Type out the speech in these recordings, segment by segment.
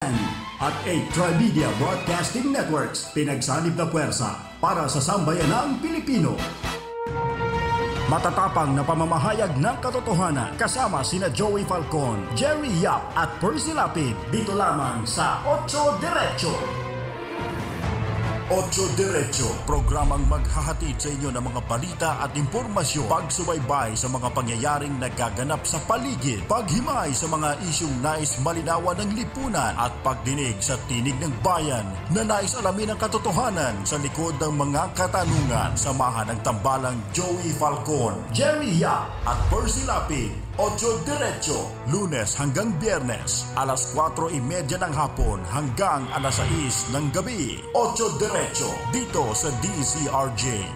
810 at 8 Trimedia Broadcasting Networks. Pinagsanib na puwersa para sa sambayanang Pilipino. Matatapang na pamamahayag ng katotohanan kasama sina Joey Falcon, Jerry Yap at Percy Lapid. Dito lamang sa Ocho Diretso. Ocho Diretso, programang maghahatid sa inyo ng mga balita at impormasyon, pagsubaybay sa mga pangyayaring nagaganap sa paligid, paghimay sa mga isyung nais malinawan ng lipunan at pagdinig sa tinig ng bayan na nais alamin ang katotohanan sa likod ng mga katanungan. Samahan ng tambalang Joey Falcon, Jerry Yap at Percy Lapid. Ocho Diretso, Lunes hanggang Biyernes, alas 4:30 ng hapon hanggang alas 6 ng gabi. Ocho Diretso, dito sa DZRJ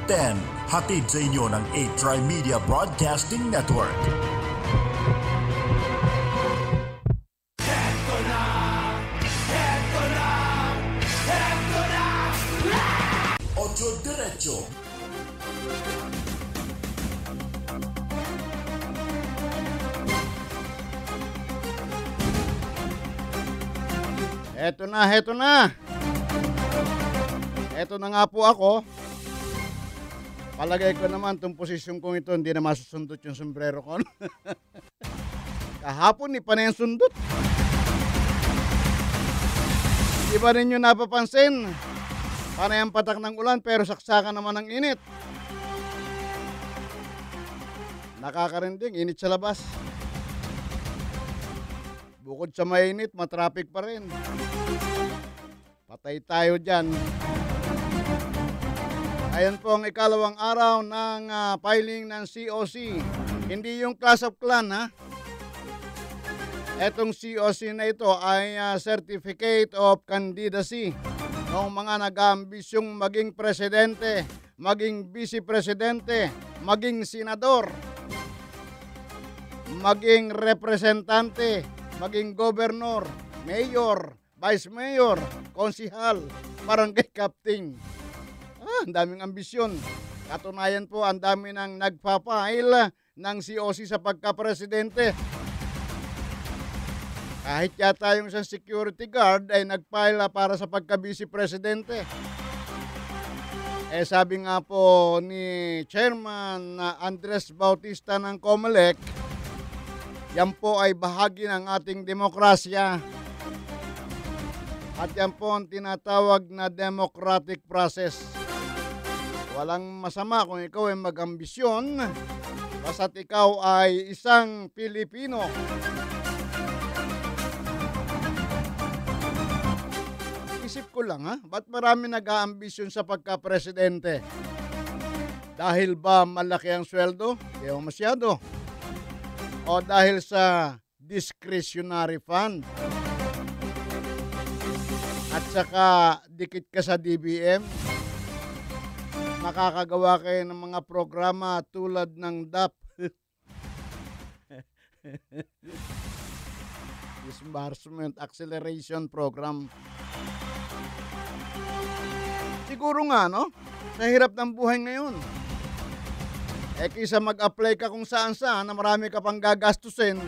810, hatid sa inyo ng 8 Trimedia Broadcasting Network. Ocho Diretso. Heto na. Heto na nga po ako. Palagay ko naman itong posisyon kong ito, hindi na masusundot yung sombrero ko. Kahapon, pa na yung sundot. Di ba ninyo napapansin? Panay ang patak ng ulan pero saksakan naman ng init. Nakakarinding, init sa labas. Bukod sa mainit, matraffic pa rin. Patay tayo dyan. Ayan po ang ikalawang araw ng filing ng COC. Hindi yung class of clan, ha? Etong COC na ito ay Certificate of Candidacy ng mga nag-aambisyong maging presidente, maging vice-presidente, maging senador, maging representante, maging gobernador, mayor, vice mayor, konsihal, barangay captain. Ang daming ambisyon. Katunayan po, ang dami nang nagpapail ng COC sa pagka-presidente. Kahit yata yung isang security guard ay nagpail para sa pagka-vice-presidente. Sabi nga po ni Chairman Andres Bautista ng COMELEC, yan po ay bahagi ng ating demokrasya. At yan po ang tinatawag na democratic process. Walang masama kung ikaw ay mag-ambisyon, basta't ikaw ay isang Pilipino. Isip ko lang, ba't marami nag-aambisyon sa pagka-presidente? Dahil ba malaki ang sweldo? Di ba masyado? O dahil sa discretionary fund? At saka dikit ka sa DBM? Makakagawa kayo ng mga programa tulad ng DAP. Disbursement Acceleration Program. Siguro nga, no? Sa hirap ng buhay ngayon. Kaysa mag-apply ka kung saan-saan na marami ka pang gagastusin,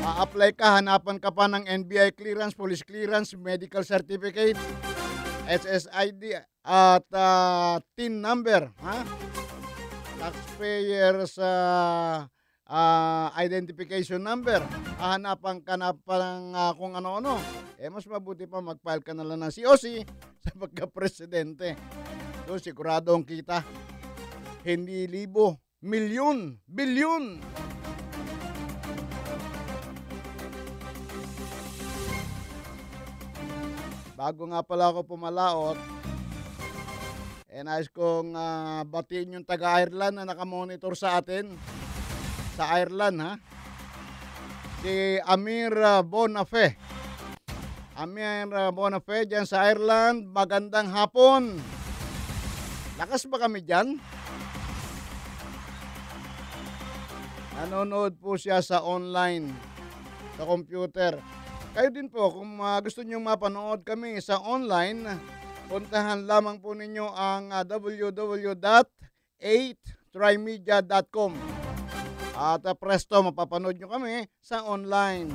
apply ka, hanapan ka pa ng NBI clearance, police clearance, medical certificate, SSID at TIN number, taxpayers identification number, hanapan ka na pa ng kung ano-ano. Mas mabuti pa mag-file ka na lang ng COC sa pagka-presidente. So, sigurado ang kita. Hindi libo, milyon, bilyon. Bago nga pala ako pumalaot, nais kong batiin yung taga-Ireland na nakamonitor sa atin. Sa Ireland, si Amir Bonafé. Amir Bonafé dyan sa Ireland, magandang hapon. Lakas ba kami dyan? Nanonood po siya sa online, sa computer. Kayo din po, kung gusto nyo mapanood kami sa online, puntahan lamang po ninyo ang www.8trimedia.com. At presto, mapapanood nyo kami sa online.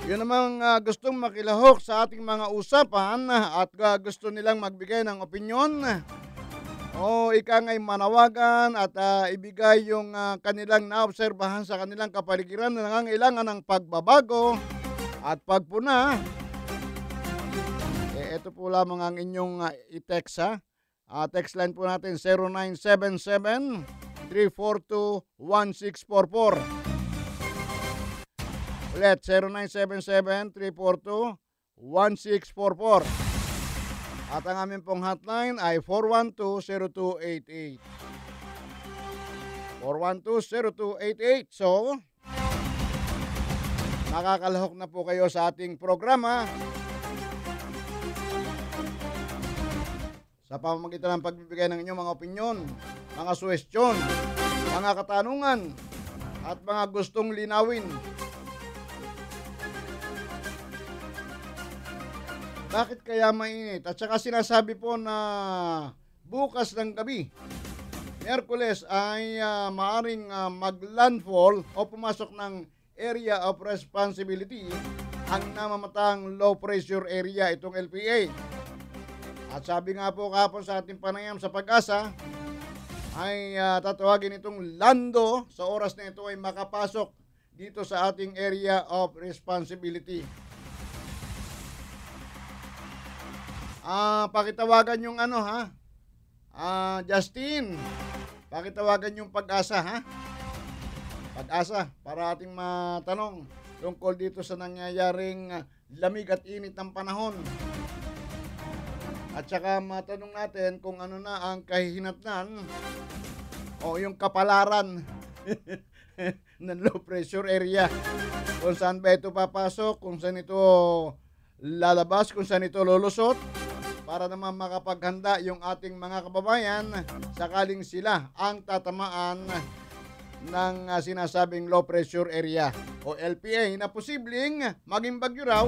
Yun namang gustong makilahok sa ating mga usapan at gusto nilang magbigay ng opinyon o ika nga'y manawagan at ibigay yung kanilang naobserbahan sa kanilang kapaligiran na nangangailangan ng pagbabago at pagpuna. Ito po lamang ang inyong i-text ha. Text line po natin 0977-342-1644. Ulit 0977-342-1644. At ang aming pong hotline ay 412-0288. 412-0288. So, nakakalahok na po kayo sa ating programa sa pamamagitan ng pagbibigay ng inyong mga opinyon, mga suwestyon, mga katanungan, at mga gustong linawin. Bakit kaya mainit? At saka sinasabi po na bukas ng gabi, Miyerkules ay maaring mag-landfall o pumasok ng area of responsibility ang namamatang low pressure area, itong LPA. At sabi nga po kahapon sa ating panayam sa Pag-asa, ay tatawagin itong Lando sa oras na ito ay makapasok dito sa ating area of responsibility. Pakitawagan yung Justin, pakitawagan yung Pag-asa ha. Pag-asa para ating matanong tungkol dito sa nangyayaring lamig at init ng panahon. At saka matanong natin kung ano na ang kahihinatnan o yung kapalaran ng low pressure area. Kung saan ba ito papasok, kung saan ito lalabas, kung saan ito lulusot, para naman makapaghanda yung ating mga kababayan sakaling sila ang tatamaan ng sinasabing low pressure area o LPA na posibleng maging bagyo raw.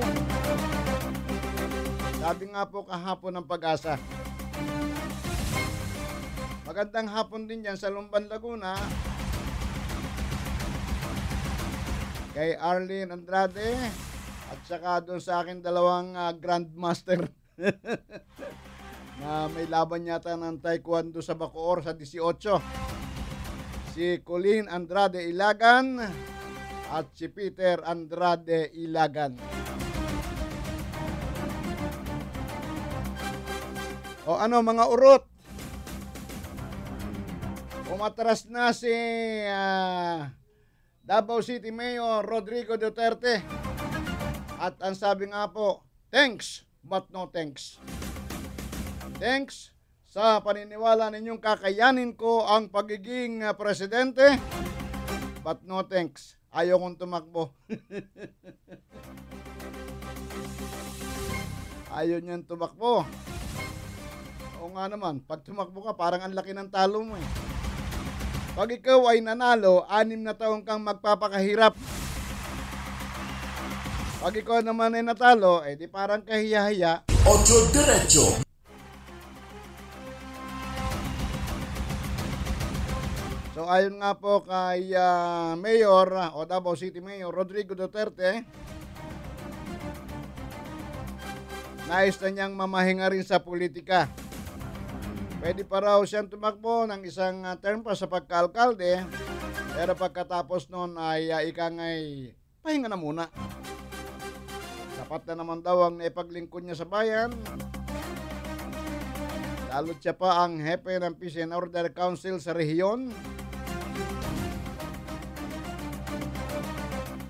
Sabi nga po kahapon ng Pag-asa. Magandang hapon din dyan sa Lumban, Laguna. Kay Arlene Andrade at saka doon sa akin dalawang grandmaster na may laban yata ng taekwondo sa Bacoor sa 18. Si Colleen Andrade Ilagan at si Peter Andrade Ilagan. O ano mga urot, umatras na si Davao City Mayor Rodrigo Duterte at ang sabi nga po, thanks but no thanks. Thanks sa paniniwala ninyong kakayanin ko ang pagiging presidente, but no thanks, ayaw kong tumakbo. Ayaw niyan tumakbo. O nga naman, pag tumakbo ka, parang ang laki ng talo mo eh. Pag ikaw ay nanalo, 6 na taon kang magpapakahirap. Pag ikaw naman ay natalo, di parang kahiya-hiya. Ocho Diretso. So ayon nga po kay Mayor o Davao City Mayor Rodrigo Duterte, nais na niyang mamahinga rin sa politika. Pwede pa raw siyang tumakbo ng isang term pa sa pagka-alkalde, pero pagkatapos nun ay ikangay pahinga na muna. Sapat na naman daw ang naipaglingkod niya sa bayan. Lalo't siya pa ang hepe ng Peace and Order Council sa rehiyon.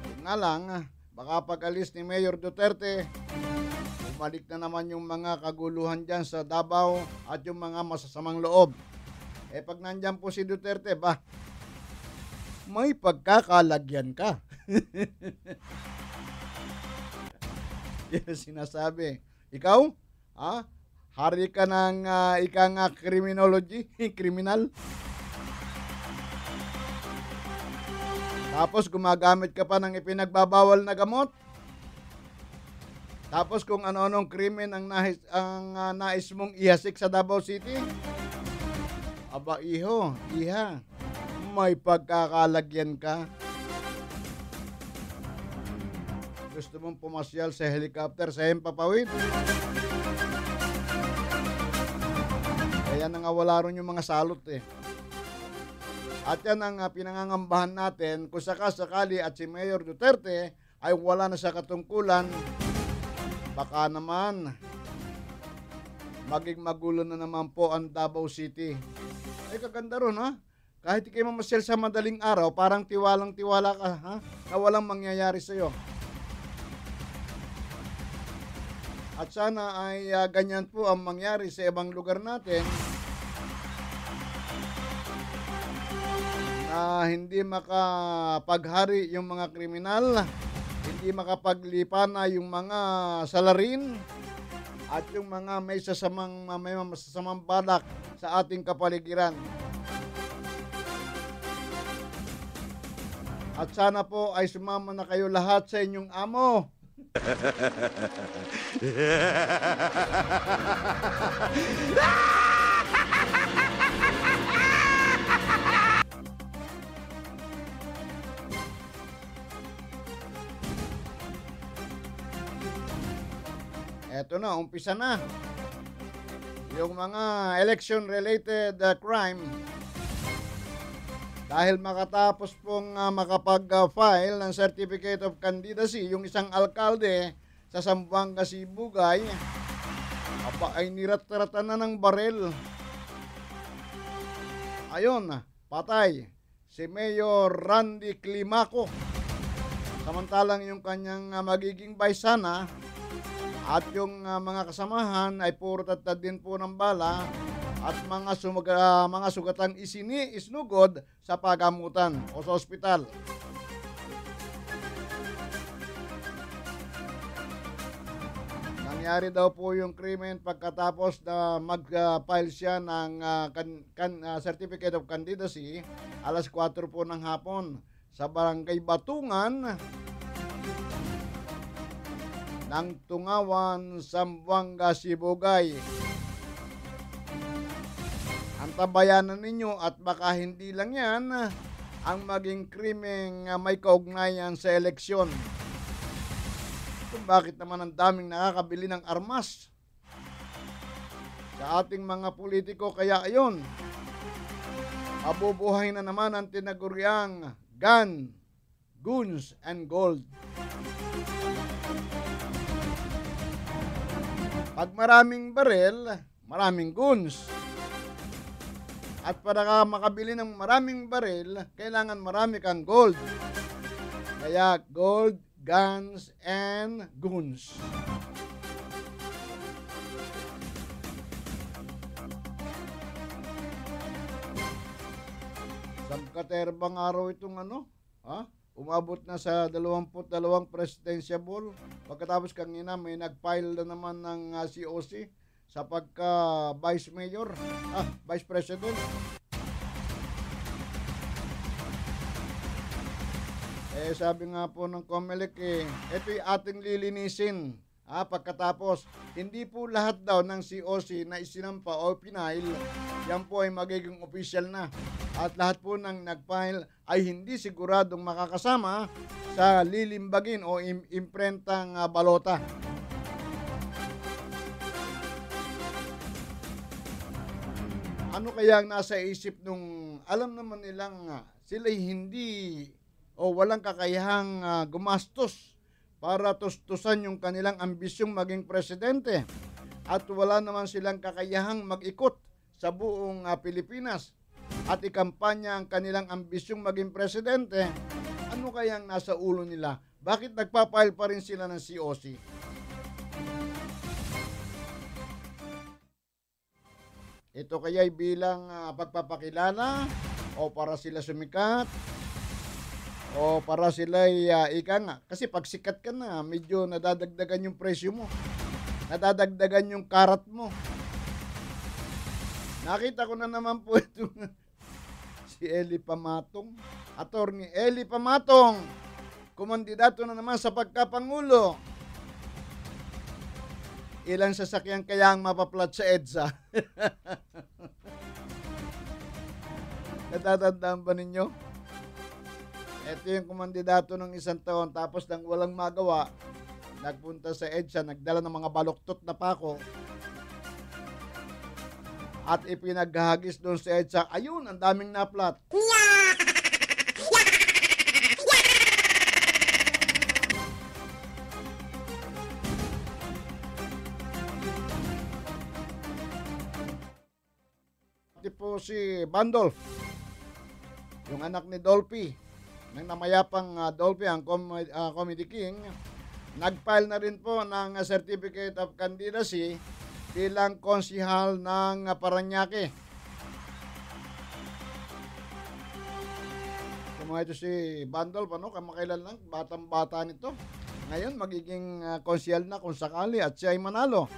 Yun nga lang, baka pag-alis ni Mayor Duterte, bumalik na naman yung mga kaguluhan dyan sa Davao at yung mga masasamang loob. Pag nandyan po si Duterte, may pagkakalagyan ka. Yan sinasabi. Ikaw, hari ka ng criminology, criminal. Tapos gumagamit ka pa ng ipinagbabawal na gamot. Tapos kung ano-anong krimen ang nais mong ihasik sa Davao City. Aba iha, may pagkakalagyan ka. Gusto mong pumasyal sa helicopter sa Himpapawid. Kaya nangawala ron yung mga salot eh. At yan ang pinangangambahan natin kung sakali at si Mayor Duterte ay wala na sa katungkulan, baka naman maging magulo na naman po ang Davao City. Ay kaganda ron ha? Kahit kayo mamasyal sa madaling araw, parang tiwalang-tiwala ka ha? Na walang mangyayari sa'yo. At sana ay ganyan po ang mangyari sa ibang lugar natin na hindi makapaghari yung mga kriminal, hindi makapaglipana yung mga salarin at yung mga may masasamang balak sa ating kapaligiran. At sana po ay sumama na kayo lahat sa inyong amo. Eto na, umpisa na. Yung mga election-related crime. Dahil makatapos pong makapag-file ng Certificate of Candidacy, yung isang alkalde sa Zamboanga, Sibugay, ay nirat-ratan na ng barel. Ayun, patay si Mayor Randy Climaco. Samantalang yung kanyang magiging baysana at yung mga kasamahan ay puro tatad din po ng bala at mga sugatang isnugod sa pagamutan o sa ospital. Nangyari daw po yung krimen pagkatapos na mag-file siya ng Certificate of Candidacy alas 4 po ng hapon sa Barangay Batungan ng Tungawan, Zamboanga, Sibugay. Antabayanan ninyo at baka hindi lang yan ang maging krimeng may kaugnayan sa eleksyon. Kung bakit naman ang daming nakakabili ng armas sa ating mga politiko, kaya ayon, mabubuhay na naman ang tinaguriang gun, guns, and gold. Pag maraming barel, maraming guns. At para ka makabili ng maraming baril, kailangan marami kang gold. Kaya gold, guns, and guns. Sangkaterbang araw itong umabot na sa 22 presidentiable. Pagkatapos kanina may nag-file na naman ng COC sa pagka vice mayor, vice president. Sabi nga po ng COMELEC ito'y ating lilinisin. Pagkatapos, hindi po lahat daw ng COC na isinampa o pinail, yan po ay magiging official na. At lahat po ng nag-file ay hindi siguradong makakasama sa lilimbagin o imprentang balota. Ano kaya ang nasa isip nung alam naman nilang sila'y hindi o walang kakayahang gumastos para tustusan yung kanilang ambisyong maging presidente at wala naman silang kakayahang mag-ikot sa buong Pilipinas at ikampanya ang kanilang ambisyong maging presidente. Ano kaya ang nasa ulo nila? Bakit nagpapile pa rin sila ng COC? Ito kaya'y bilang pagpapakilala o para sila sumikat o para sila'y ika nga. Kasi pag sikat ka na, medyo nadadagdagan yung presyo mo. Nadadagdagan yung karat mo. Nakita ko na naman po ito si Eli Pamatong. Attorney Eli Pamatong, kumandidato na naman sa pagkapangulo. Ilang sasakyan kaya ang mapaplat sa EDSA? Natatandaan ba ninyo? Ito yung kumandidato ng 1 taon tapos nang walang magawa, nagpunta sa EDSA, nagdala ng mga baluktot na pako at ipinaghagis doon sa EDSA. Ayun, ang daming naplat. Pati po si Bandolf, yung anak ni Dolphy, ng namayapang Dolphy, ang Comedy King, nag-file na rin po ng Certificate of Candidacy bilang konsihal ng Parañaque. Kung ito si Bandolf, kamakailan lang, batang-bata nito. Ngayon, magiging konsihal na kung sakali at siya ay manalo.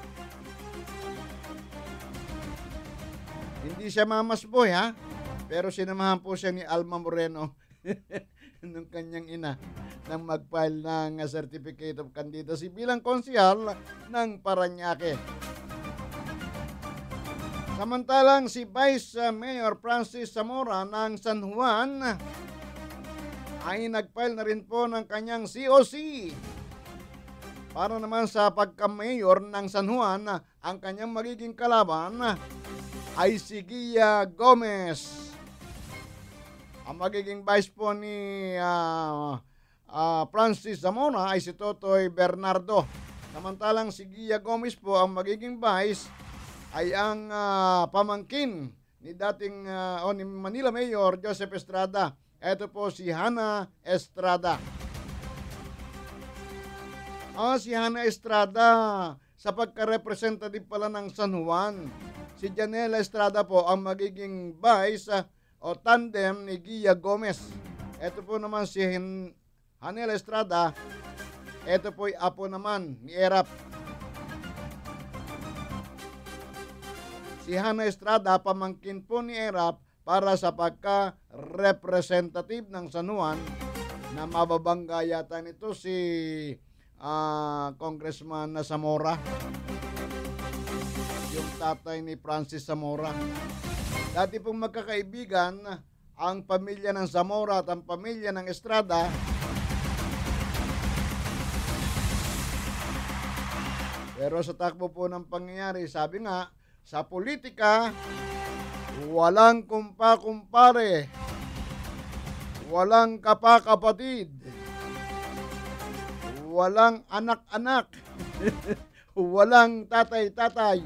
Hindi siya mamas boy, ha? Pero sinamahan po siya ni Alma Moreno nung kanyang ina nang mag-file ng Certificate of Candidacy bilang konsihal ng Parañaque. Samantalang si Vice Mayor Francis Zamora ng San Juan ay nag-file na rin po ng kanyang COC para naman sa pagka-mayor ng San Juan. Ang kanyang magiging kalaban ay si Gia Gomez. Ang magiging vice po ni Francis Zamora ay si Totoy Bernardo. Samantalang si Gia Gomez po, ang magiging vice ay ang pamangkin ni dating ni Manila Mayor Joseph Estrada. Ito po si Hana Estrada. Si Hana Estrada sa pagka-representative pala ng San Juan. Si Janela Estrada po ang magiging vice o tandem ni Gia Gomez. Ito po naman si Hanela Estrada. Ito po ay apo naman ni Erap. Si Hana Estrada, pamangkin po ni Erap para sa pagka-representative ng San Juan, na mababangga yata nito si Congressman Zamora, yung tatay ni Francis Zamora. Dati pong magkakaibigan ang pamilya ng Zamora at ang pamilya ng Estrada. Pero sa takbo po ng pangyayari, sabi nga, sa politika, walang kumpa-kumpare, walang kapakapatid, walang anak-anak, walang tatay-tatay.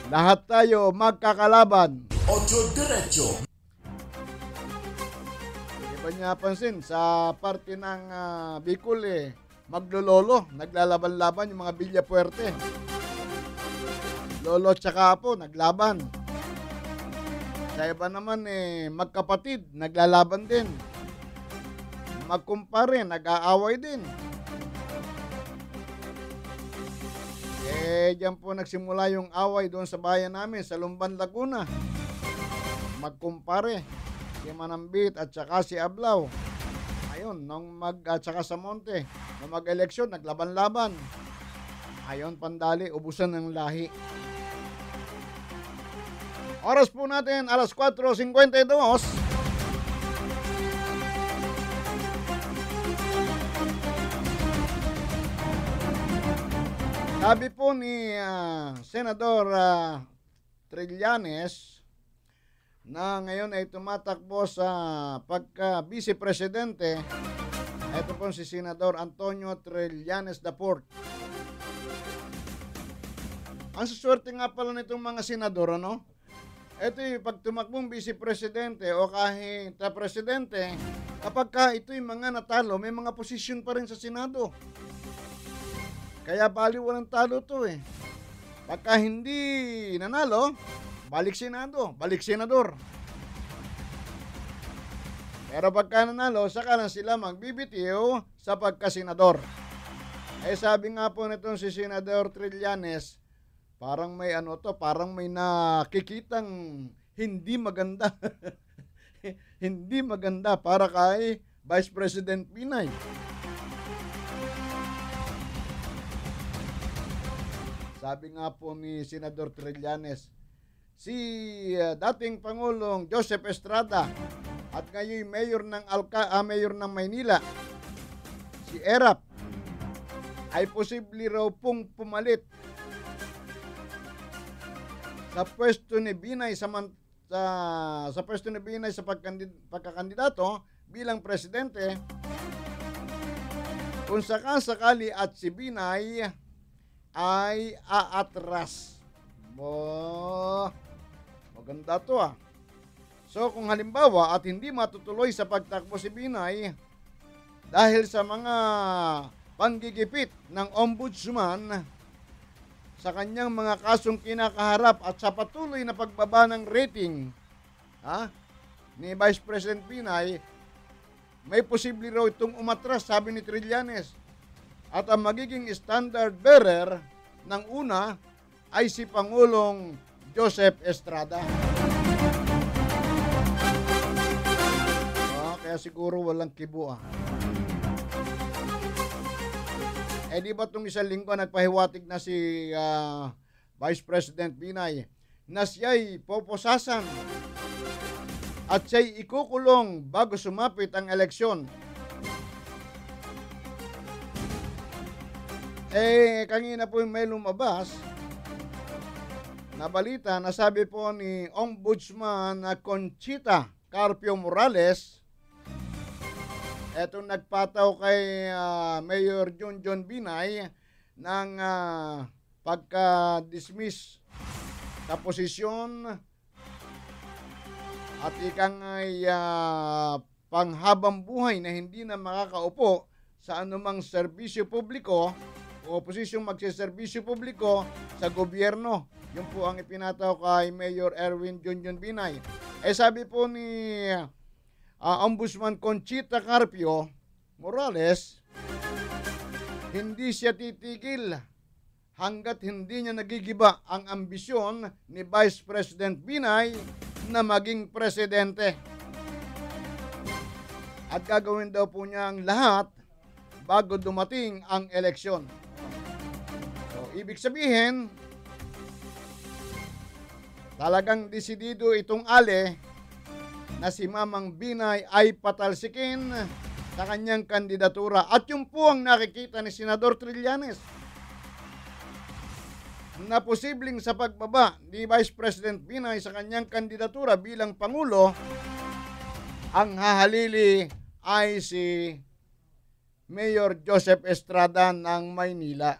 Lahat tayo magkakalaban. Ocho Diretso. Di ba niya pansin, sa parte ng Bicol maglololo, naglalaban-laban yung mga Villa Puerte. Lolo at saka apo, naglaban. Sa iba naman magkapatid, naglalaban din. Magkumpare, nag-aaway din. Diyan po nagsimula yung away doon sa bayan namin, sa Lumban, Laguna. Magkumpare, si Manambit at saka si Ablao. Ayun, at saka sa Monte, nung mag-eleksyon, naglaban-laban. Ayun, pandali, ubusan ng lahi. Oras po natin, alas 4:52. Sabi po ni Senador Trillanes na ngayon ay tumatakbo sa pagka-vice presidente. Ito po si Senador Antonio Trillanes IV. Ang suswerte nga pala nitong mga senador, ito yung pag tumakbong vice presidente o kahit presidente, kapag ka ito yung mga natalo, may mga posisyon pa rin sa Senado. Kaya baliw walang talo to Pagka hindi nanalo, balik Senado, balik senador. Pero pagka nanalo, saka lang sila magbibitiw sa pagkasenador. Sabi nga po nitong si Senador Trillanes, parang may parang may nakikitang hindi maganda. Hindi maganda para kay Vice President Binay. Sabi nga po ni Senador Trillanes, si dating Pangulong Joseph Estrada at ngayon mayor ng Maynila, si Erap, ay posible raw pong pumalit sa pwesto ni Binay sa pwesto ni Binay sa pagkakandidato bilang presidente kung sakasakali at si Binay ay aatras. Maganda to ah. So kung halimbawa at hindi matutuloy sa pagtakbo si Binay dahil sa mga panggigipit ng ombudsman sa kanyang mga kasong kinakaharap at sa patuloy na pagbaba ng rating ni Vice President Binay, may posible raw itong umatras, sabi ni Trillanes. At ang magiging standard bearer ng una ay si Pangulong Joseph Estrada. Kaya siguro walang kibo di ba itong isang linggo nagpahiwatig na si Vice President Binay na siya'y poposasan at siya'y ikukulong bago sumapit ang eleksyon. Kanina po may lumabas na balita na sabi po ni Ombudsman Conchita Carpio Morales, etong nagpataw kay Mayor Junjun Binay ng pagka-dismiss sa posisyon at ikang ay panghabang buhay na hindi na makakaupo sa anumang serbisyo publiko o posisyong magsiserbisyo publiko sa gobyerno. Yun po ang ipinataw kay Mayor Erwin Junjun Binay. Sabi po ni Ombudsman Conchita Carpio Morales, hindi siya titigil hanggat hindi niya nagigiba ang ambisyon ni Vice President Binay na maging presidente. At gagawin daw po niya ang lahat bago dumating ang eleksyon. So, ibig sabihin, talagang desidido itong na si Mamang Binay ay patalsikin sa kanyang kandidatura. At yung po ang nakikita ni Senador Trillanes na posibleng sa pagbaba ni Vice President Binay sa kanyang kandidatura bilang Pangulo, ang hahalili ay si Mayor Joseph Estrada ng Maynila.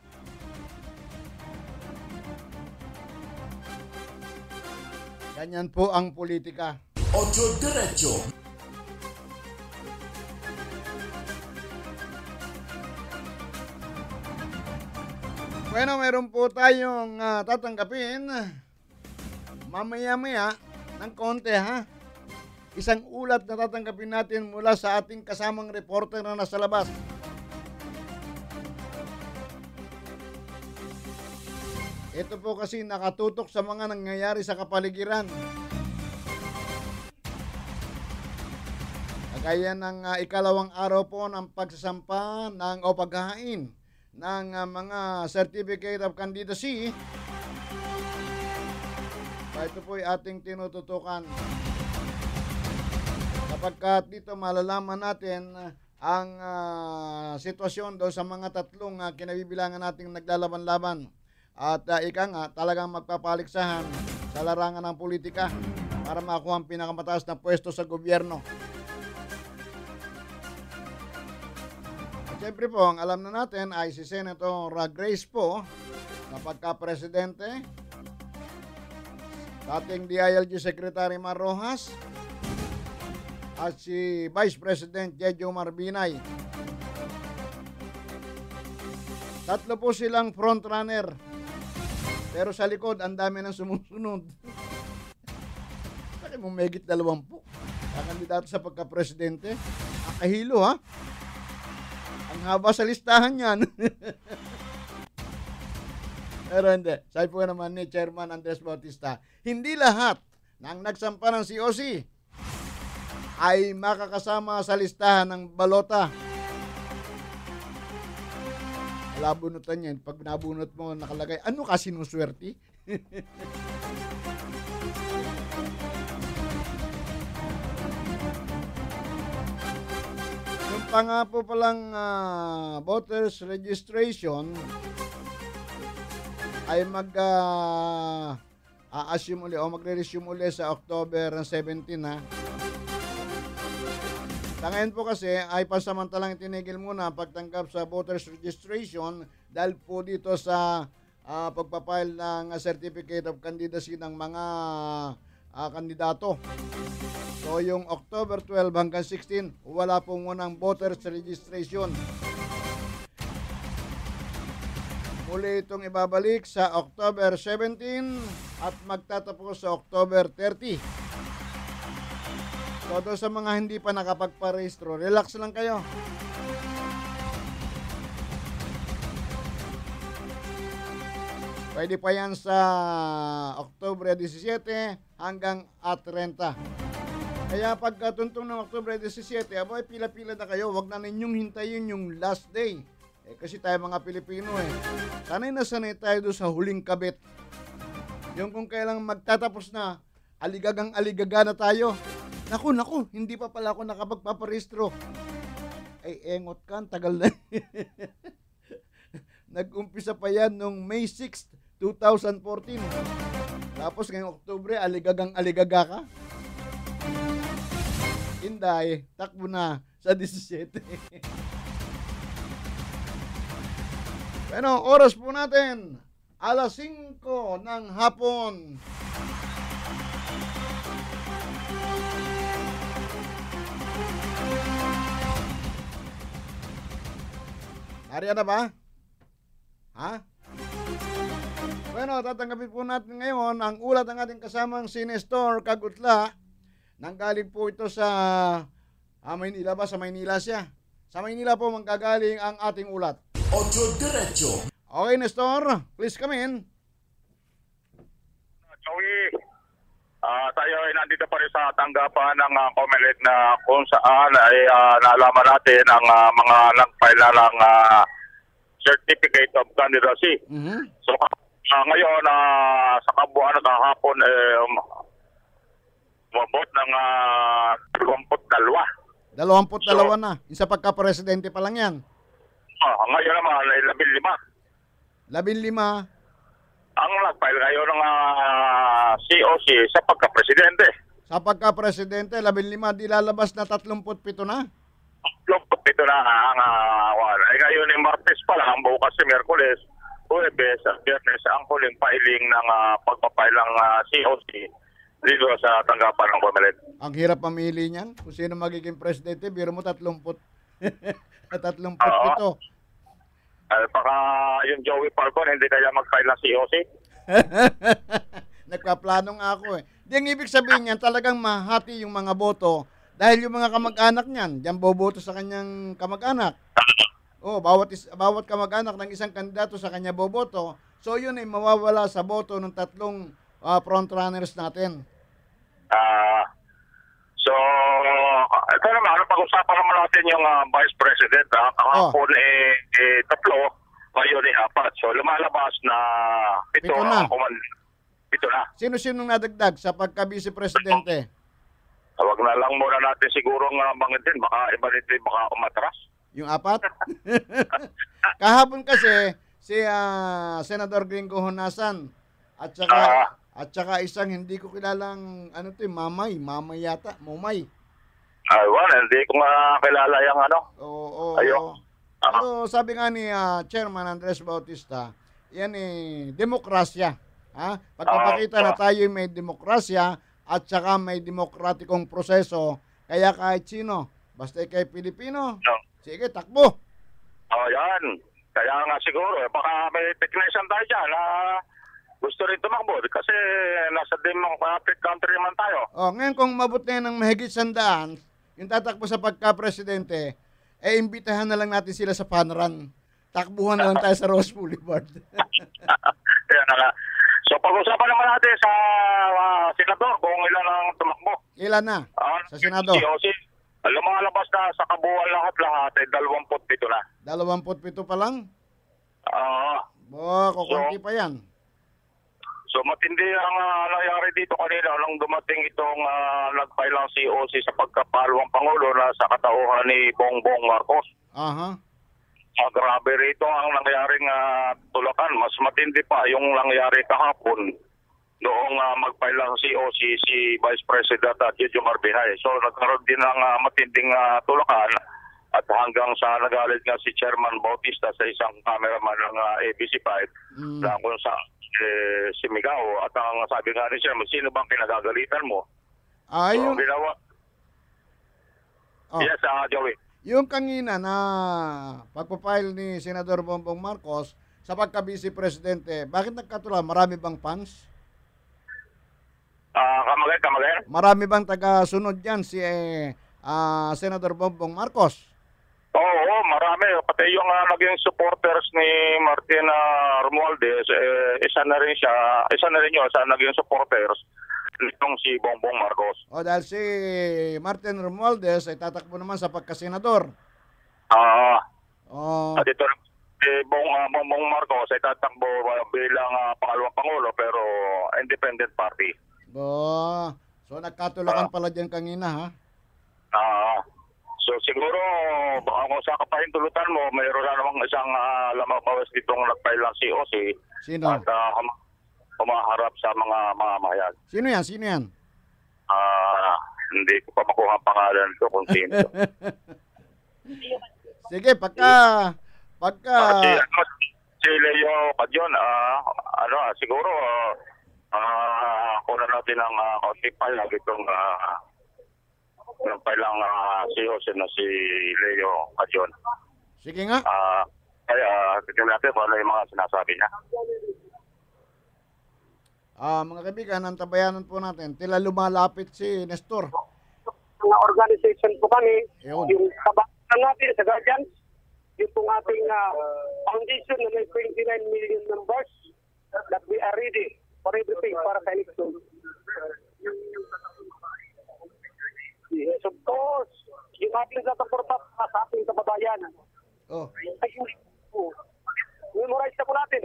Ganyan po ang politika. Ocho Diretso. Bueno, meron po tayong tatanggapin mamaya-maya ng konti Isang ulat na tatanggapin natin mula sa ating kasamang reporter na nasa labas. Ito po kasi nakatutok sa mga nangyayari sa kapaligiran. Kaya ng ikalawang araw po ng pagsasampa o paghahain ng mga Certificate of Candidacy. Ito po ay ating tinututukan. Kapagkat dito malalaman natin ang sitwasyon doon sa mga tatlong kinabibilangan nating naglalaban-laban. At talagang magpapaliksahan sa larangan ng politika para makuha ang pinakamataas na pwesto sa gobyerno. Siyempre po, ang alam na natin ay si Senator Grace po na pagka-presidente, dating DILG Secretary Mar Rojas, at si Vice President Jejo Marbinay. Tatlo po silang frontrunner, pero sa likod, ang dami ng sumusunod. Bakit mo megit 20? Kakandidato sa pagka-presidente. Akahilo Ang haba sa listahan yan. Pero hindi. Sabi po naman ni Chairman Andres Bautista, hindi lahat ng nagsampa ng COC ay makakasama sa listahan ng balota. Wala bunutan yan. Pag nabunot mo, nakalagay, ano ka sinuswerte? pa nga po palang voters registration ay assume uli o magre-resume uli sa October 17 ha. Sa ngayon po kasi ay pansamantalang itinigil muna ang pagtanggap sa voters registration dahil po dito sa pagpapile ng certificate of candidacy ng mga kandidato. So yung October 12 hanggang 16, wala po munang voters registration. Muli itong ibabalik sa October 17 at magtatapos sa October 30. So doon sa mga hindi pa nakapagparehistro, relax lang kayo. Pwede pa yan sa October 17 hanggang 30. Kaya pagkatuntong ng October 17, aboy pila-pila na kayo. Huwag na ninyong hintayin yung last day. Kasi tayo mga Pilipino sanay na sanay tayo doon sa huling kabit. Yung kung kailang magtatapos na, aligagang-aligaga na tayo. Naku, hindi pa pala ako nakapagpaparehistro. Ay, engot ka, tagal na. Nag-umpisa pa yan noong May 6, 2014. Tapos ngayong Oktubre, aligagang-aligaga ka. Inday, takbo na sa 17. Pero oras po natin, alas 5 ng hapon. Nariyan na ba? Ha? Bueno, tatanggapin po natin ngayon ang ulat ng ating kasamang si Nestor Kagutla. Nanggaling po ito sa Maynila ba? Sa Maynila siya. Sa Maynila po manggagaling ang ating ulat. Ocho Diretso. Okay, Nestor. Please come in. Joey, tayo ay nandito pa rin sa tanggapan ng COMELEC na kung saan ay naalaman natin ang mga nagfile na ng Certificate of Candidacy. Mm-hmm. So ngayon, sa kabuuan ng kahapon, umabot ng 22. 22 na. Isa pagka-presidente pa lang yan. Ngayon naman ay 15. 15. Ang nag-file ngayon ng COC sa pagka-presidente. Sa pagka-presidente, 15. Di lalabas na 37 na. 37 na ang ay ngayon yung Martes pa lang, bukas si Miyerkules, Huwebes at Biyernes ang huling filing ng pagpapile ng COC dito sa tanggapan ng COMELEC. Ang hirap mamili niyan. Kung sino magiging presidente, biro mo 30. 37. Baka yung Joey Falcon hindi kaya mag-file ng COC. Nagpaplano nga ako Di ang ibig sabihin niyan, talagang mahati yung mga boto dahil yung mga kamag-anak niyan, diyan boboto sa kanyang kamag-anak. Bawat kamag-anak ng isang kandidato sa kanya boboto. So yun ay mawawala sa boto ng 3 frontrunners natin. So, ito naman, pag-usapan naman natin yung Vice President. Kahapon 3, ngayon 4. So, lumalabas na 7 na. 7 na. Sino-sino nadagdag sa pagka-vice presidente? Huwag na lang muna natin siguro bangitin. Baka iba nito baka umatras. Yung 4? Kahapon kasi, si Senador Gringo Honasan at saka isang hindi ko kilalang Mamay yata, Momay. Hindi ko nga kilala yung Oo. Ayun. Pero sabi nga ni Chairman Andres Bautista, yan demokrasya. Pagpapakita na tayo may demokrasya at saka may demokratikong proseso, kaya kahit sino, basta kay Pilipino, sige, takbo. Yan. Kaya nga siguro, baka may technician tayo dyan na gusto rin tumakbo kasi nasa democratic country naman tayo. Ngayon kung mabot na yan ng mahigit 100, yung tatakbo sa pagka-presidente, imbitahan na lang natin sila sa fun run. Takbuhan na lang tayo sa Rose Boulevard. Yan na nga. So pag-usapan naman natin sa senador kung ilan ang tumakbo. Ilan na sa Senado? COC. Lumalabas na sa kabuuan lahat 27 na. 27 pa lang? Oo. Kukunti pa yan. So matindi ang nangyari dito kanina nang dumating itong nag-file ng COC sa pagkapalawang Pangulo na sa katauhan ni Bongbong Marcos. Aha. Grabe rito ang nangyaring tulakan. Mas matindi pa yung nangyari kahapon noong mag-file ng COC si Vice President Jojo Marbihay. So nagkaroon din ng matinding tulakan at hanggang sa nagalit nga si Chairman Bautista sa isang cameraman ng ABC5 na kung sa simigaw at ang sabi nga ni Chairman, sino bang pinagagalitan mo? So, ginawa. Yes, Joey. Yung kanina na pagpapile ni Senador Bongbong Marcos sa pagka-vice presidente, bakit nagkatula? Marami bang fans? Kamagay. Marami bang taga-sunod yan si Senador Bongbong Marcos? Oo, marami. Pati yung naging supporters ni Martin Romualdez, isa na rin yun sa naging supporters nitong si Bongbong Marcos. O dahil si Martin Romualdez ay tatakbo naman sa pagkasenador. At ito si Bongbong Marcos ay tatakbo bilang pangalawang pangulo pero independent party. So nagkatulakan pala dyan kanina, ha? So siguro kung sa kapahintulutan mo, mayroon na namang isang lamang ditong nag-file ng COC. Sino? At humaharap sa mga mamamayan. Sino yan? Hindi ko pa makuha ang pangalan ko kung sino. Sige, pagka si Leo Cadyon, siguro kunan natin ang kaunti pa lang itong pailang COC na si Leo Cadyon. Sige nga. Kaya tignan natin kung ano yung mga sinasabi niya. Mga kaibigan, antabayanan po natin. Tila lumalapit si Nestor. Mga organization po kami, Yun. yung kabataan natin sa Guardians, yung pong ating foundation na may 29 million members that we are ready for everything para sa election. Yes, of course. Yung ating sasuporta sa ating kababayan. Ay, memorize na po natin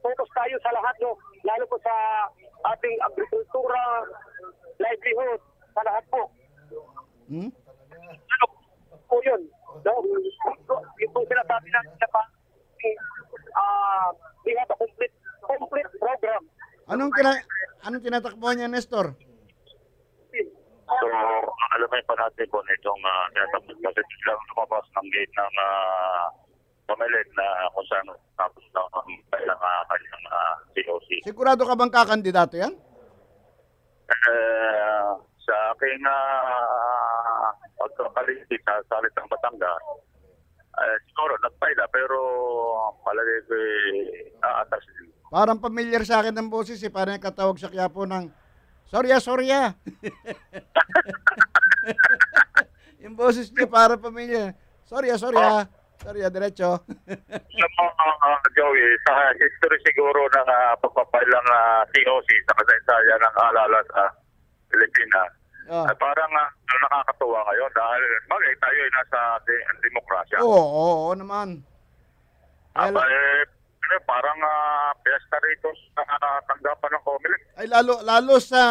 focus tayo sa lahat, no? Lalo po sa ating agrikultura, livelihood, sa lahat po. Ano po yun? No? Yung pong sinasabi natin na pa, we have a complete program. Anong tinatakbo niya, Nestor? So, alamin pa natin kung itong tinatapos kasi lang lumabas ng gate ng pamilit na kung saan tapos na ang kanyang COC. Sigurado ka bang kakandidato yan? Sa aking pagkakalitik sa Salitang Batangas, siguro nagpaila pero palagay ko aatas din. Parang familiar sa akin ng boses parang katawag sa Quiapo ng Sorya. Yung boses niya parang familiar. Sorya. Sorya, diretso. Joey, sa history siguro ng pagpapailang COC sa kasaysayan ng alala sa Pilipinas, parang nakakatuwa ngayon dahil tayo ay nasa demokrasya. Oo naman. Parang piyesta rito sa tanggapan ng COMELEC. Ay lalo sa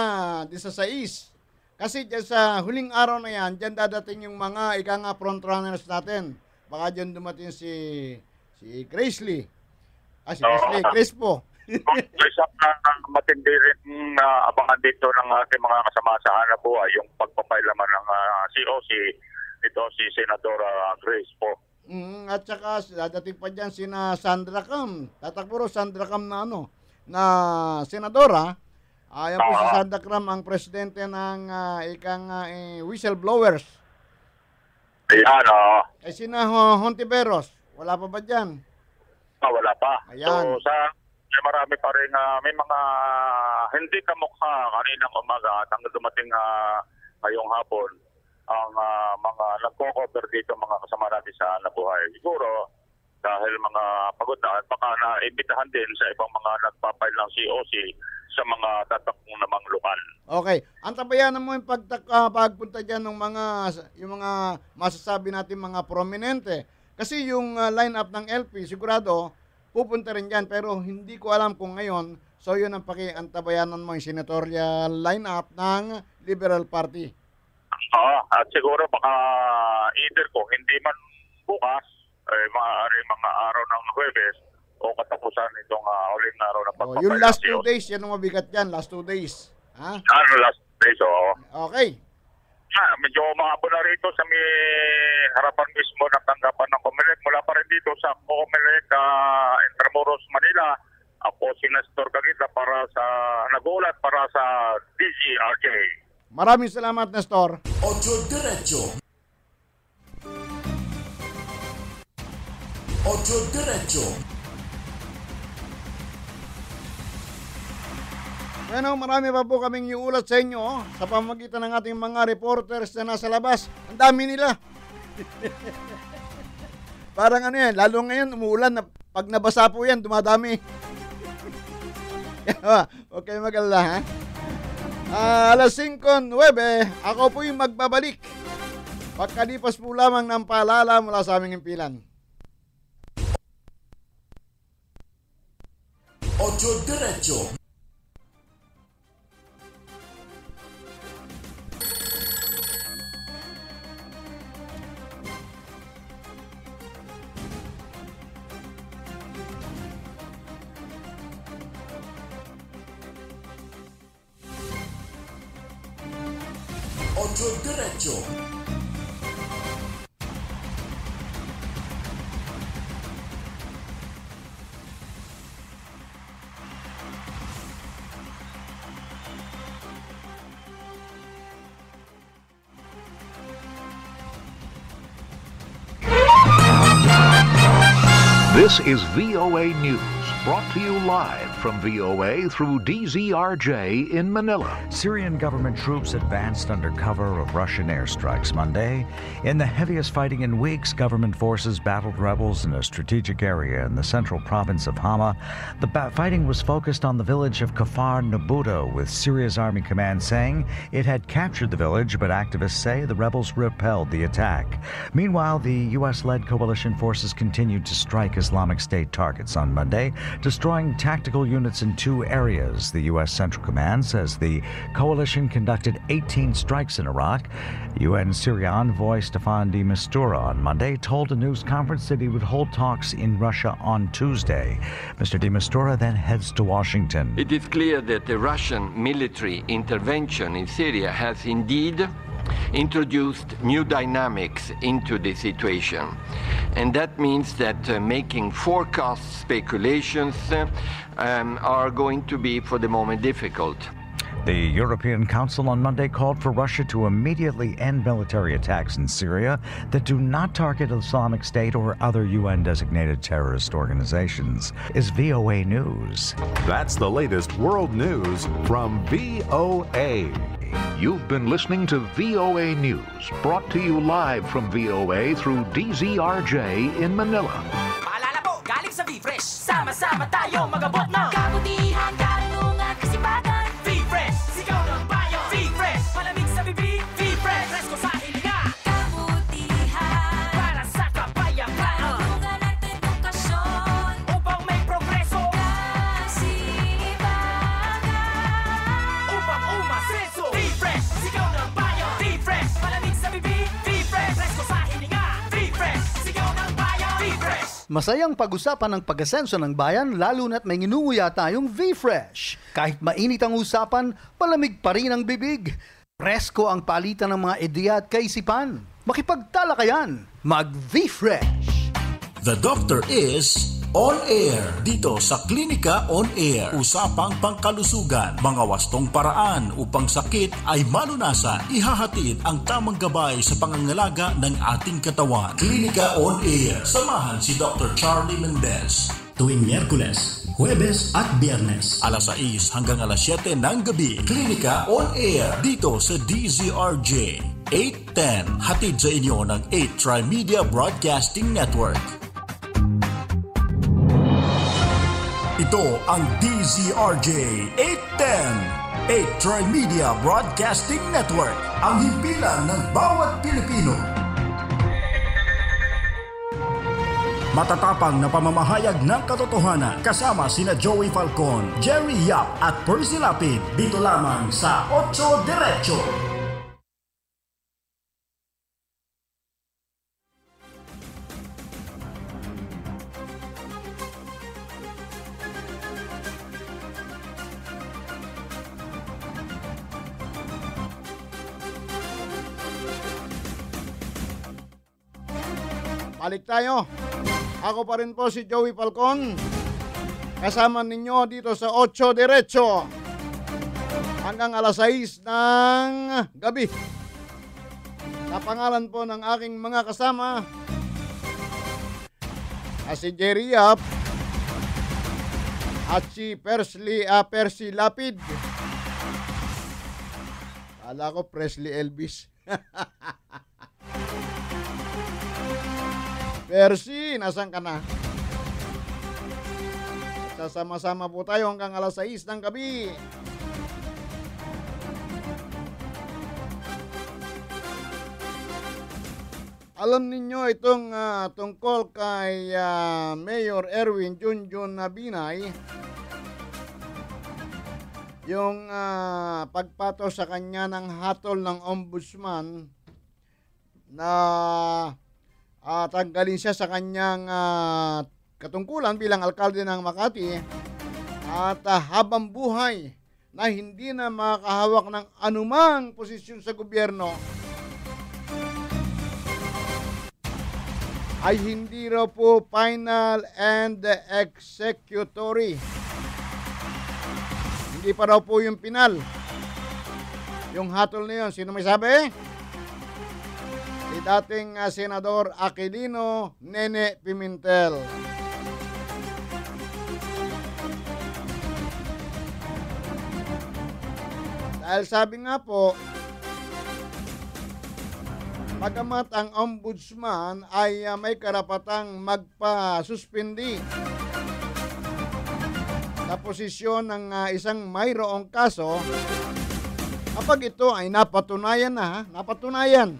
16. Kasi dyan sa huling araw na yan, dyan dadating yung mga frontrunners natin. Baka dyan dumating si Grace Lee. Grace po. Isang matindi rin abangan dito ng ating mga kasama sa hanap buhay, yung pagpapailaman ng COC, ito si Senadora Grace po. At saka dadating pa dyan sina Sandra Cam. Tatakbo Sandra Cam na senadora. Ayan po si Sandra Cam, ang presidente ng whistleblowers. Ayan, sina Hontiveros, wala pa ba dyan? Wala pa. Ayan. So, marami pa rin, may mga hindi kamukha kaninang umaga at hanggang dumating ngayong hapon ang mga nagko-cover dito, mga kasama natin sa nabuhay. Siguro, dahil mga pagod na at baka naimbitahan din sa ibang mga nagpapail ng COC sa mga tatakbong namang lokal. Okay. Antabayanan mo yung pagpunta dyan ng yung mga masasabi natin mga prominente. Kasi yung line-up ng LP, sigurado, pupunta rin dyan. Pero hindi ko alam kung ngayon. So yun ang pakiantabayanan mo yung senatorial lineup ng Liberal Party. At siguro baka either kung hindi man bukas, maaari mga araw ng Huwebes o katapusan itong uling araw ng pagpapay. Yung last 2 days, yan ang mabigat yan. Last 2 days. Ha? Last days, oo. Okay. Medyo umahapon na rito sa may harapan mismo ng tanggapan ng Comelec. Mula pa rin dito sa Comelec, Intramuros, Manila. Ako si Nestor Cagita para sa nagulat para sa DZRJ. Maraming salamat, Nestor. Ocho Diretso. Ocho Diretso. Bueno, marami pa po kaming iulat sa inyo sa pamamagitan ng ating mga reporters na nasa labas. Ang dami nila. Parang ano yan, lalo ngayon umuulan, na pag nabasa po yan, dumadami. Huwag kayo mag-alala, ha? Alas 5:09, ako po yung magbabalik. Pagkalipas po lamang ng paalala mula sa aming impilan. Ocho Diretso. Ocho Diretso. This is VOA News, brought to you live from VOA through DZRJ in Manila. Syrian government troops advanced under cover of Russian airstrikes Monday. In the heaviest fighting in weeks, government forces battled rebels in a strategic area in the central province of Hama. The fighting was focused on the village of Kafar Nabuto, with Syria's army command saying it had captured the village, but activists say the rebels repelled the attack. Meanwhile, the U.S.-led coalition forces continued to strike Islamic State targets on Monday, destroying tactical units in 2 areas. The U.S. Central Command says the coalition conducted 18 strikes in Iraq. UN Syria envoy Staffan de Mistura on Monday told a news conference that he would hold talks in Russia on Tuesday. Mr. de Mistura then heads to Washington. It is clear that the Russian military intervention in Syria has indeed introduced new dynamics into the situation. And that means that making forecast speculations are going to be, for the moment, difficult. The European Council on Monday called for Russia to immediately end military attacks in Syria that do not target Islamic State or other UN-designated terrorist organizations. Is VOA News. That's the latest world news from VOA. You've been listening to VOA News, brought to you live from VOA through DZRJ in Manila. Paalala po, galing sa V-Fresh. Sama-sama tayo mag-abot ng kabutihan, karunungan, kasipagan. V-Fresh, sigaw ng bayan. V-Fresh, malamig sa bibig. V-Fresh, presko sa hilinga. Kabutihan, para sa kapayapaan. Karunungan at edukasyon, upang may progreso. Kasipagan, upang umasenso. V-Fresh, sigaw ng bayan. V-Fresh, malamig sa bibig. V-Fresh, presko sa hilinga. V-Fresh, sigaw ng bayan. V-Fresh. Masayang pag-usapan ng pag-asenso ng bayan lalo na't may nginunguya tayong V-Fresh. Kahit mainit ang usapan, malamig pa rin ang bibig. Presko ang palitan ng mga ideya at kaisipan. Makipagtalakayan, mag-V-Fresh. The Doctor is on air dito sa Klinika On Air. Usapang pangkalusugan, mga wastong paraan upang sakit ay malunasan. Ihahatid ang tamang gabay sa pangangalaga ng ating katawan. Klinika On Air. Samahan si Dr. Charlie Mendez tuwing Miyerkules, Huwebes at Biyernes, alas 6 hanggang alas 7 ng gabi. Klinika On Air dito sa DZRJ 810. Hatid sa inyo ng 8 Tri-Media Broadcasting Network. Ito ang DZRJ 810, 8 Tri-Media Broadcasting Network, ang himpilan ng bawat Pilipino. Matatapang na pamamahayag ng katotohanan kasama sina Joey Falcon, Jerry Yap at Percy Lapid. Dito lamang sa 8 Diretso. Balik tayo. Ako pa rin po si Joey Falcon. Kasama ninyo dito sa 8 Diretso. Hanggang alas 6 ng gabi. Sa pangalan po ng aking mga kasama, si Jerry Yap at si Percy Lapid. Kala ko Presley Elvis. Percy, nasan ka na? Sasama-sama po tayo hanggang alas 6 ng gabi. Alam ninyo itong tungkol kay Mayor Erwin Junjun Binay, yung pagpato sa kanya ng hatol ng ombudsman na tanggalin siya sa kanyang katungkulan bilang alkalde ng Makati at habang buhay na hindi na makakahawak ng anumang posisyon sa gobyerno, ay hindi raw po final and executory. Hindi pa raw po yung final. Yung hatol na yun, sino may sabi? Si dating Senador Aquilino Nene Pimentel. Dahil sabi nga po, bagamat ang ombudsman ay may karapatang magpa-suspindi sa posisyon ng isang mayroong kaso kapag ito ay napatunayan na, napatunayan.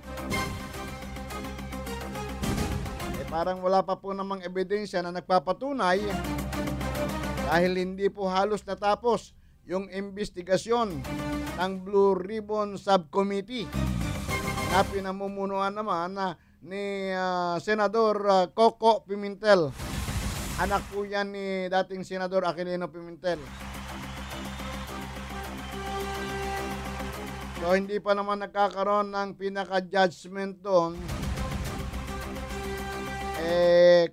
Parang wala pa po namang ebidensya na nagpapatunay dahil hindi po halos natapos yung investigasyon ng Blue Ribbon Subcommittee na pinamumunuan naman ni Senador Coco Pimentel. Anak po yan ni dating Senador Aquilino Pimentel. So hindi pa naman nagkakaroon ng pinaka-judgment doon.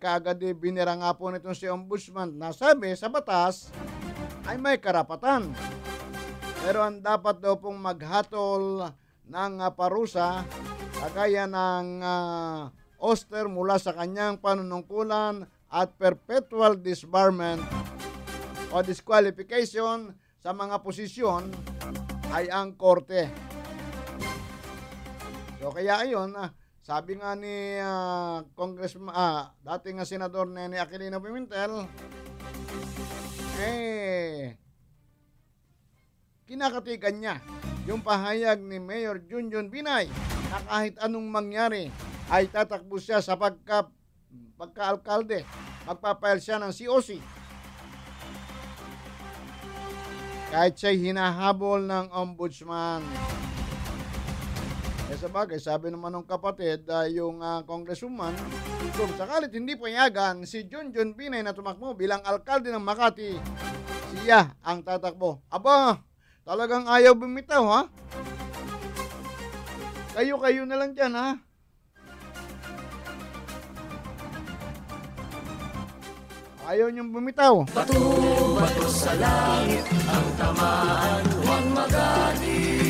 Kaagad binira nga po nitong si Ombudsman na sabi sa batas ay may karapatan. Pero ang dapat daw pong maghatol ng parusa kagaya ng ouster mula sa kanyang panunungkulan at perpetual disbarment o disqualification sa mga posisyon ay ang korte. So kaya ayon, sabi nga ni Congressman, dating Senador Nene Aquilino Pimentel, kinakatikan niya yung pahayag ni Mayor Junjun Binay na kahit anong mangyari ay tatakbo siya sa pagka-alkalde. Magpapail siya ng COC. Kahit siya'y hinahabol ng ombudsman. Sa bagay, sabi naman ng kapatid, yung congresswoman, kung sakalit hindi payagan si Junjun Binay na tumakbo bilang alkalde ng Makati, siya ang tatakbo. Aba, talagang ayaw bumitaw, ha? Kayo-kayo na lang dyan, ha? Ayaw niyong bumitaw. Bato sa langit ang tamaan, huwag magaling.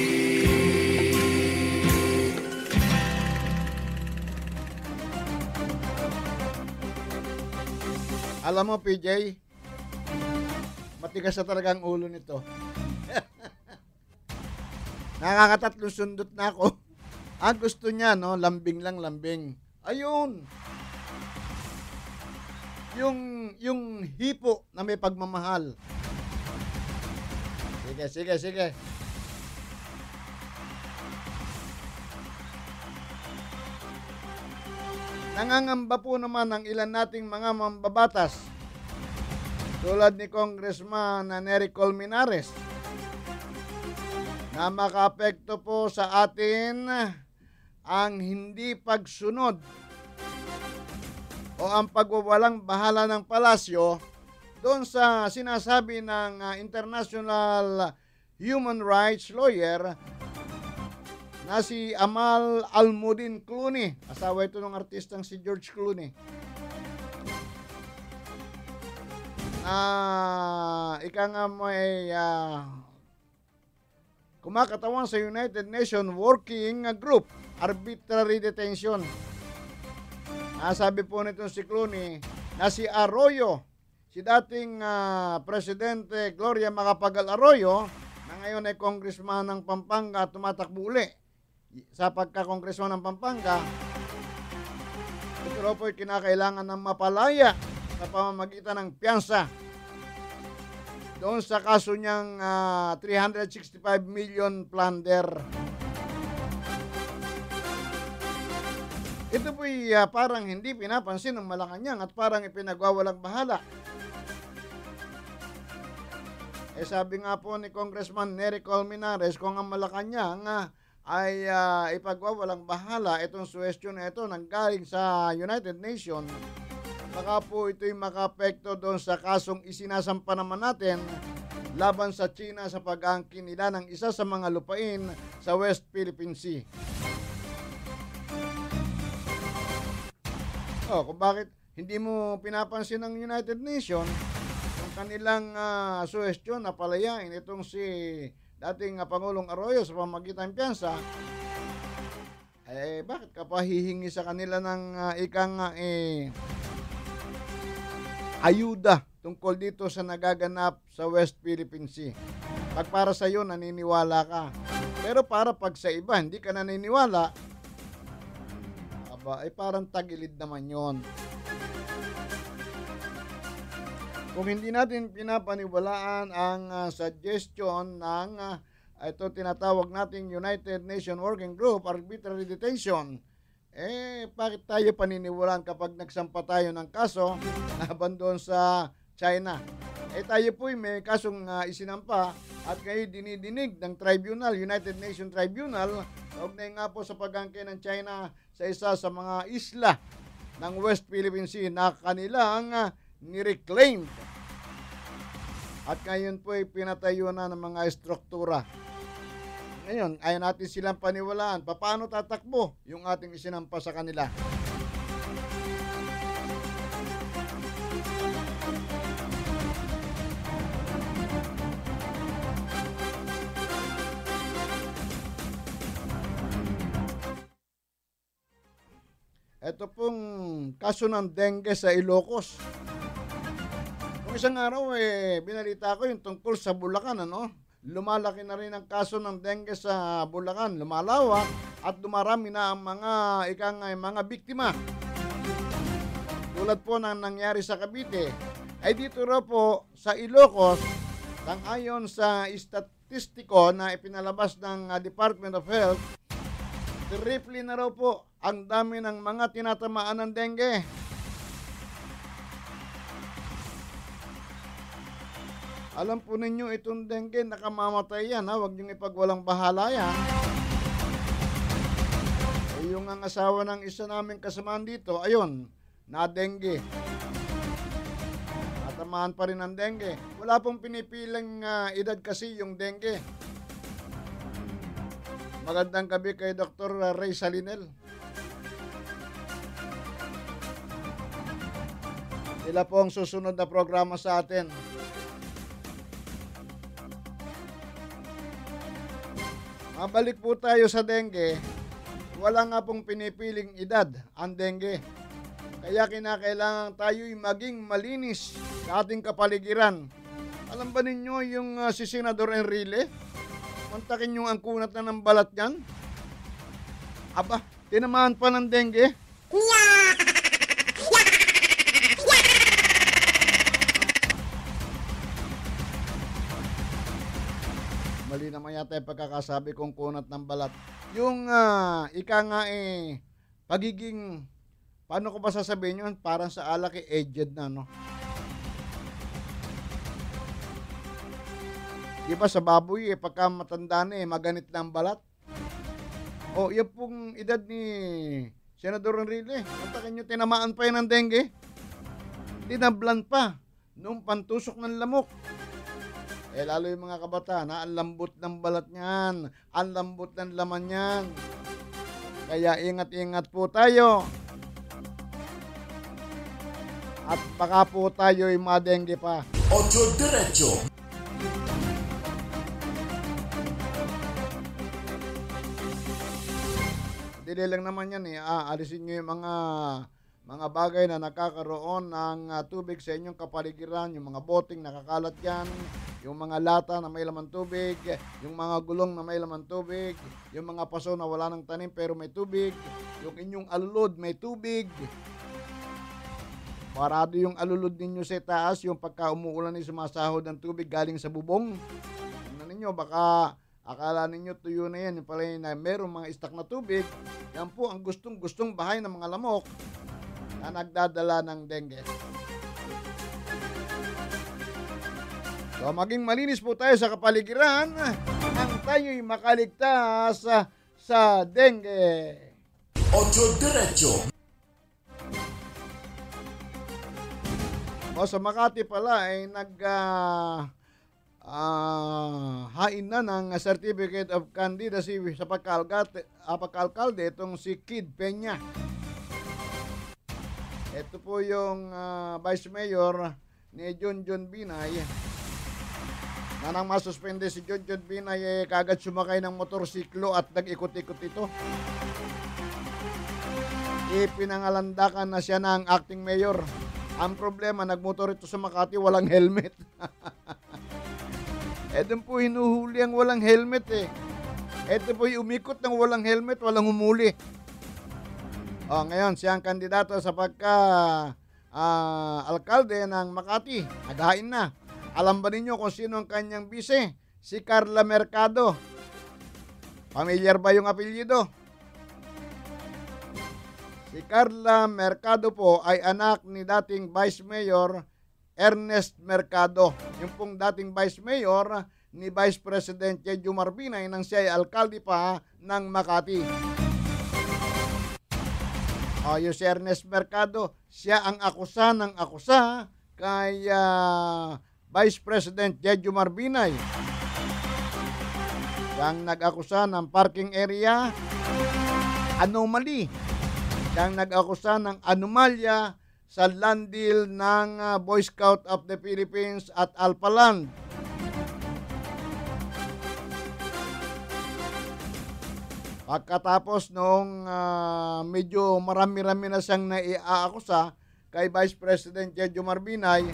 Alam mo, PJ, matigas na talaga ang ulo nito. Nakakatatlong sundot na ako. Ang gusto niya, no, lambing lang, lambing. Ayun. Yung hipo na may pagmamahal. Sige. Nangangamba po naman ang ilan nating mga mambabatas tulad ni Congressman Nery Colmenares na makaapekto po sa atin ang hindi pagsunod o ang pagwawalang bahala ng palasyo doon sa sinasabi ng international human rights lawyer na si Amal Almudin Clooney. Asawa ito ng artistang si George Clooney. Ika nga may kumakatawan sa United Nations Working Group, Arbitrary Detention. Sabi po nito si Clooney na si Arroyo, si dating Presidente Gloria Macapagal Arroyo, na ngayon ay congressman ng Pampanga at tumatakbo uli sa pagka-congressman ng Pampanga, ito po ay kinakailangan ng mapalaya sa pamamagitan ng piyansa doon sa kaso niyang 365 million plunder. Ito po ay parang hindi pinapansin ng Malacanang at parang ipinagwawalang bahala. Sabi nga po ni Congressman Nery Colmenares, kung ang Malacanang ay ipagwawalang bahala itong suwestyon na ito nanggaling sa United Nations, baka po ito'y makaapekto doon sa kasong isinasampa naman natin laban sa China sa pag-aangkin nila ng isa sa mga lupain sa West Philippine Sea. Kung bakit hindi mo pinapansin ng United Nations yung kanilang suwestyon na palayain itong si dating Pangulong Arroyo sa pamamagitan ng piyansa, bakit ka pa hihingi sa kanila ng ayuda tungkol dito sa nagaganap sa West Philippine Sea? Pag para sa iyo, naniniwala ka. Pero pag sa iba, hindi ka naniniwala, parang tagilid naman yon. Kung hindi natin pinapaniwalaan ang suggestion ng ito tinatawag nating United Nations Working Group, Arbitrary Detention, bakit tayo paniniwalaan kapag nagsampa tayo ng kaso laban doon sa China? Tayo po may kasong isinampa at kayo dinidinig ng tribunal, United Nations Tribunal, kaugnay nga po sa pag-angkin ng China sa isa sa mga isla ng West Philippine Sea na kanilang ni-reclaim. At ngayon po ay pinatayo na ng mga estruktura. Ngayon, ayaw natin silang paniwalaan. Paano tatakbo yung ating isinampa sa kanila? Ito pong kaso ng dengue sa Ilocos. Kung isang araw binalita ko yung tungkol sa Bulacan, lumalaki na rin ang kaso ng dengue sa Bulacan, lumalawak at dumarami na ang mga biktima. Tulad po ng nangyari sa Cavite, ay dito raw po sa Ilocos, ayon sa statistiko na ipinalabas ng Department of Health, triple na raw po ang dami ng mga tinatamaan ng dengue. Alam po ninyo itong dengue, nakamamatay yan. Huwag niyong ipagwalang bahala yan. Yung ang asawa ng isa naming kasamaan dito, ayun, na dengue. Natamaan pa rin ng dengue. Wala pong pinipiling edad kasi yung dengue. Magandang gabi kay Dr. Ray Salinel. Sila po ang susunod na programa sa atin. Mabalik po tayo sa dengue. Wala nga pong pinipiling edad ang dengue. Kaya kinakailangan tayo'y maging malinis sa ating kapaligiran. Alam ba ninyo yung si Senador Enrile? Mantakin yung ang kunat na ng balat niyan. Aba, tinamaan pa ng dengue. Mali naman yata yung pagkakasabi kong kunat ng balat. Yung pagiging Paano ko ba sasabihin yun? Parang sa alak aged na, no? Di ba sa baboy, pagka matanda na maganit na ang balat? O, yan pong edad ni Senador Enrile. Puntakin nyo, tinamaan pa yan ng dengue. Dinablan pa nung pantusok ng lamok. Lalo yung mga kabataan, ang lambot ng balat niyan, ang lambot ng laman niyan. Kaya ingat-ingat po tayo. At baka po tayo'y madengge pa. Ocho Diretso. Dili lang naman yan alisin nyo yung mga bagay na nakakaroon ng tubig sa inyong kapaligiran, yung mga boting nakakalat dyan, yung mga lata na may laman tubig, yung mga gulong na may laman tubig, yung mga paso na wala ng tanim pero may tubig, yung inyong alulod may tubig. Parado yung alulod ninyo sa taas, yung pagka umuulan ay sumasahod ng tubig galing sa bubong. Tingnan ninyo, baka akala ninyo tuyo na yan, yung pala na merong mga istak na tubig. Yan po ang gustong bahay ng mga lamok na nagdadala ng dengue. So maging malinis po tayo sa kapaligiran nang tayo'y makaligtas sa dengue. Ocho Diretso. O sa Makati pala ay hain na ng Certificate of Candidacy sa pagkalkalde itong si Kid Peña. Ito po yung Vice Mayor ni John Binay. Na nang masuspende si John Binay kagad sumakay ng motorsiklo at nag-ikot-ikot ito. Ipinangalandakan na siya ng acting mayor. Ang problema, nagmotor ito sa Makati, walang helmet. Doon po hinuhuli ang walang helmet Ito po yung umikot ng walang helmet, walang humuli. Ngayon, siya ang kandidato sa alkalde ng Makati. Naghain na. Alam ba ninyo kung sino ang kanyang bise? Si Carla Mercado. Familiar ba yung apelyido? Si Carla Mercado po ay anak ni dating Vice Mayor Ernest Mercado. Yung pong dating Vice Mayor ni Vice President Jeju Marbinay nang siya ay alkalde pa ng Makati. Yung si Ernest Mercado, siya ang akusa ng akusa kay Vice President Jeju Marbinay. Siyang nag-akusa ng parking area anomaly. Siyang nag-akusa ng anomalya sa land deal ng Boy Scout of the Philippines at Alphaland. Pagkatapos noong medyo marami-rami na siyang naiaakusa kay Vice President Jeju Marbinay,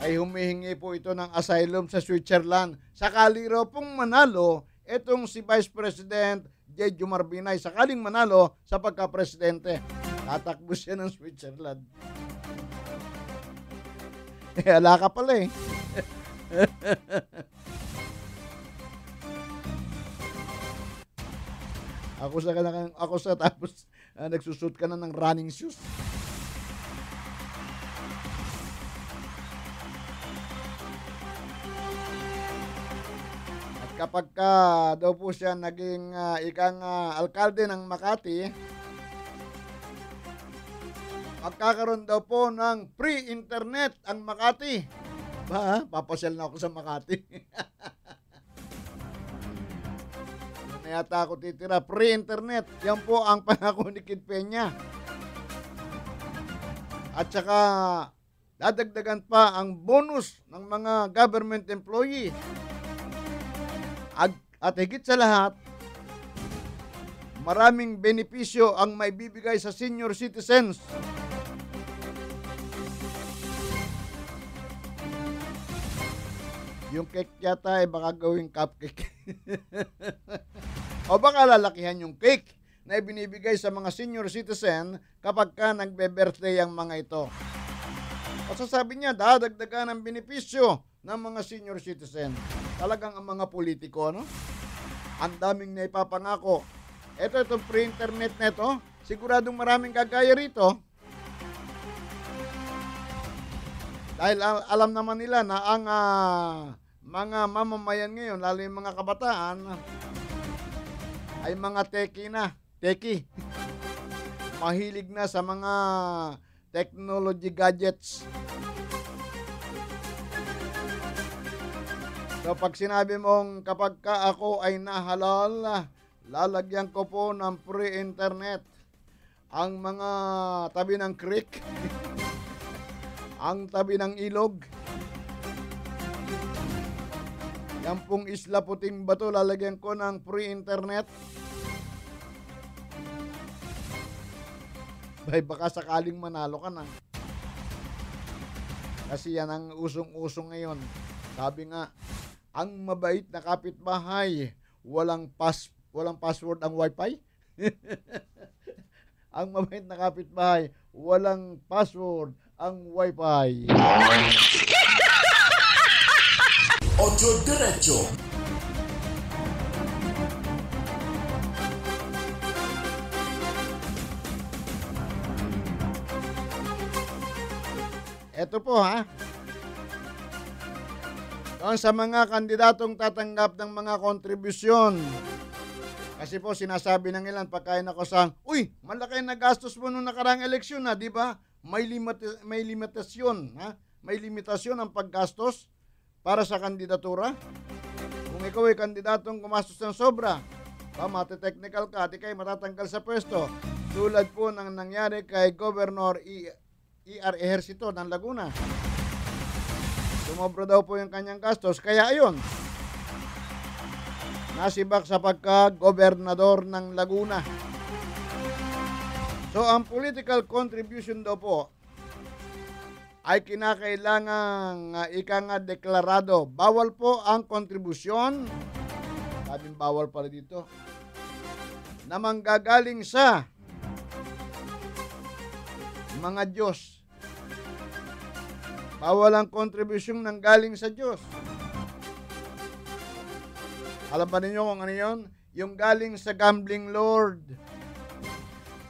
ay humihingi po ito ng asylum sa Switzerland. Sakali raw pong manalo itong si Vice President Jeju Marbinay, sakaling manalo sa pagka-presidente, tatakbo siya ng Switzerland. Ala ka pala Ako sa tapos nagsusut ka na ng running shoes. Kapag daw po siya naging ikang alkalde ng Makati, magkakaroon daw po ng free internet ang Makati. Papasyal na ako sa Makati. Doon na yata ako titira. Free internet. Yan po ang pangako ni Kid Peña. At saka dadagdagan pa ang bonus ng mga government employee. At higit sa lahat, maraming benepisyo ang may bibigay sa senior citizens. Yung cake yata ay baka gawing cupcake. O baka lalakihan yung cake na ibinibigay sa mga senior citizen kapag ka nagbe-birthday ang mga ito. At sasabi niya, dadagdagan ang benepisyo ng mga senior citizen. Talagang ang mga politiko, no? Ang daming naipapangako. Itong free internet neto, Siguradong maraming gagaya rito. Dahil alam naman nila na ang mga mamamayan ngayon, lalo yung mga kabataan, ay mga teki. Mahilig na sa mga technology gadgets. So pag sinabi mong kapag ka ako ay nahalal, lalagyan ko po ng free internet ang mga tabi ng creek, ang tabi ng ilog, yan pong Isla Puting Bato, lalagyan ko ng free internet. Bay, baka sakaling manalo ka na. Kasi yan ang usong-usong ngayon. Sabi nga, ang mabait na kapitbahay, walang password ang wifi. Ang mabait na kapitbahay, walang password ang wifi. Ocho Diretso. Ito po ha. Doon sa mga kandidatong tatanggap ng mga kontribusyon. Kasi po sinasabi ng ilan pagkain ako sa, uy, malaki na gastos mo nung nakarang eleksyon na, di ba? May limitasyon, ha? May limitasyon ang paggastos para sa kandidatura. Kung ikaw ay kandidatong gumastos ng sobra, mati-technical ka, di kayo matatanggal sa pwesto. Tulad po ng nangyari kay Governor E.R. Ejercito ng Laguna. Sumobra daw po yung kanyang gastos, kaya ayun, nasibak sa pagka-gobernador ng Laguna. So, ang political contribution daw po ay kinakailangang deklarado. Bawal po ang kontribusyon, sabing bawal pala dito, na manggagaling sa mga Diyos. Bawal ang kontribusyon ng galing sa Diyos. Alam ba ninyo kung ano yun? Yung galing sa gambling lord.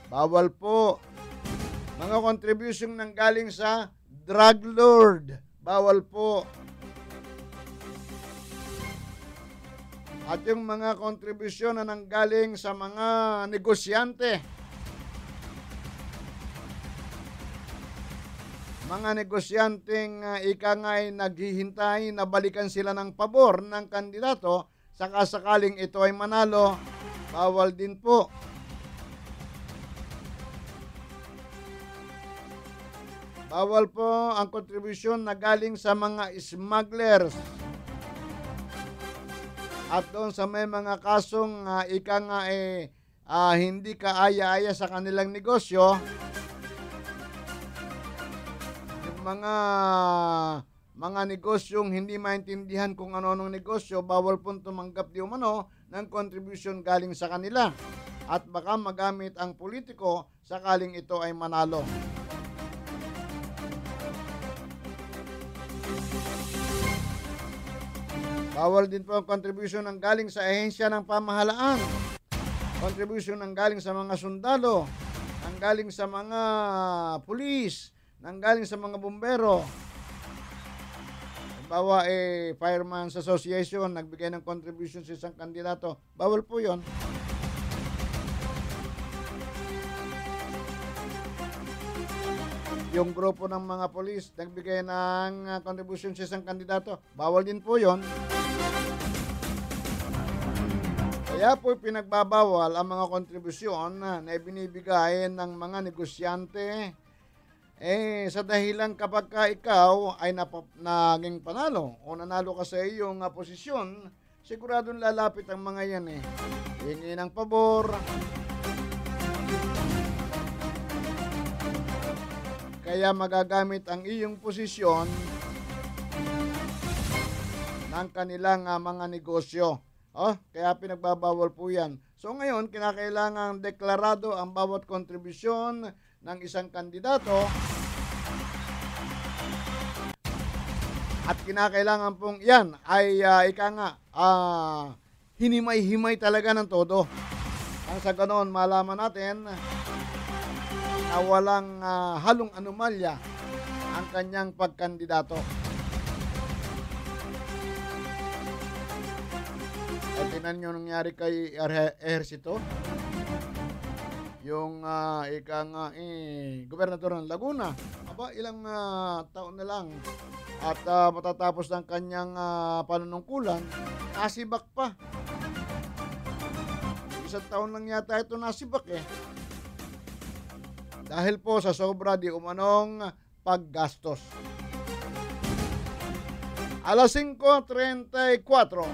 Bawal po. Mga contribution ng galing sa drug lord. Bawal po. At yung mga kontribusyon na nanggaling sa mga negosyante. Mga negosyanteng ika nga ay naghihintay na balikan sila ng pabor ng kandidato, sakasakaling ito ay manalo, bawal din po. Bawal po ang kontribusyon na galing sa mga smugglers. At doon sa may mga kasong ika nga hindi kaaya-aya sa kanilang negosyo, yung mga negosyong hindi maintindihan kung ano-anong negosyo, bawal po tumanggap di umano ng contribution galing sa kanila. At baka magamit ang politiko sakaling ito ay manalo. Bawal din po ang contribution ng galing sa ahensya ng pamahalaan. Contribution ng galing sa mga sundalo, ng galing sa mga pulis, ng galing sa mga bumbero. Bawa Fireman's Association nagbigay ng contribution sa isang kandidato. Bawal po 'yon. Yung grupo ng mga pulis nagbigay ng contribution sa isang kandidato. Bawal din po 'yon. Kaya po pinagbabawal ang mga kontribusyon na ibinibigay ng mga negosyante sa dahilan kapag ka ikaw ay naging panalo o nanalo ka sa iyong posisyon, siguradong lalapit ang mga yan hingi ng pabor, kaya magagamit ang iyong posisyon ng kanilang mga negosyo. Kaya pinagbabawal po yan. So ngayon, kinakailangan deklarado ang bawat kontribusyon ng isang kandidato at kinakailangan pong yan ay hinimay-himay talaga ng todo. Ang sa ganon, malaman natin na walang halong anomalya ang kanyang pagkandidato. At tinan nyo nangyari kay Ejercito, yung gobernador ng Laguna. Aba, ilang taon na lang at matatapos ng kanyang panunungkulan, nasibak pa. Isang taon lang yata ito nasibak dahil po sa sobra di umanong paggastos. Alas 5:34.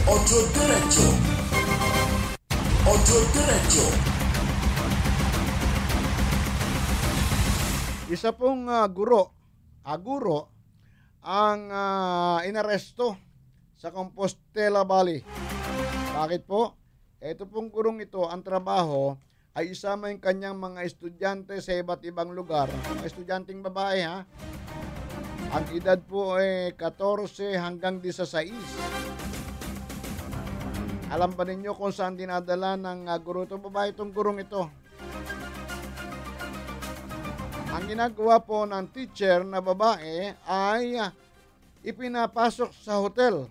Ocho Derecho. Ocho Derecho. Isa pong guro ang inaresto sa Compostela Valley. Bakit po? Ito pong gurong ito, ang trabaho ay isama yung kanyang mga estudyante sa iba't ibang lugar. Mga estudyanteng babae Ang edad po ay 14 hanggang 16. Alam ba ninyo kung saan dinadala ng guro ito? Babae itong gurong ito. Ang ginagawa po ng teacher na babae ay ipinapasok sa hotel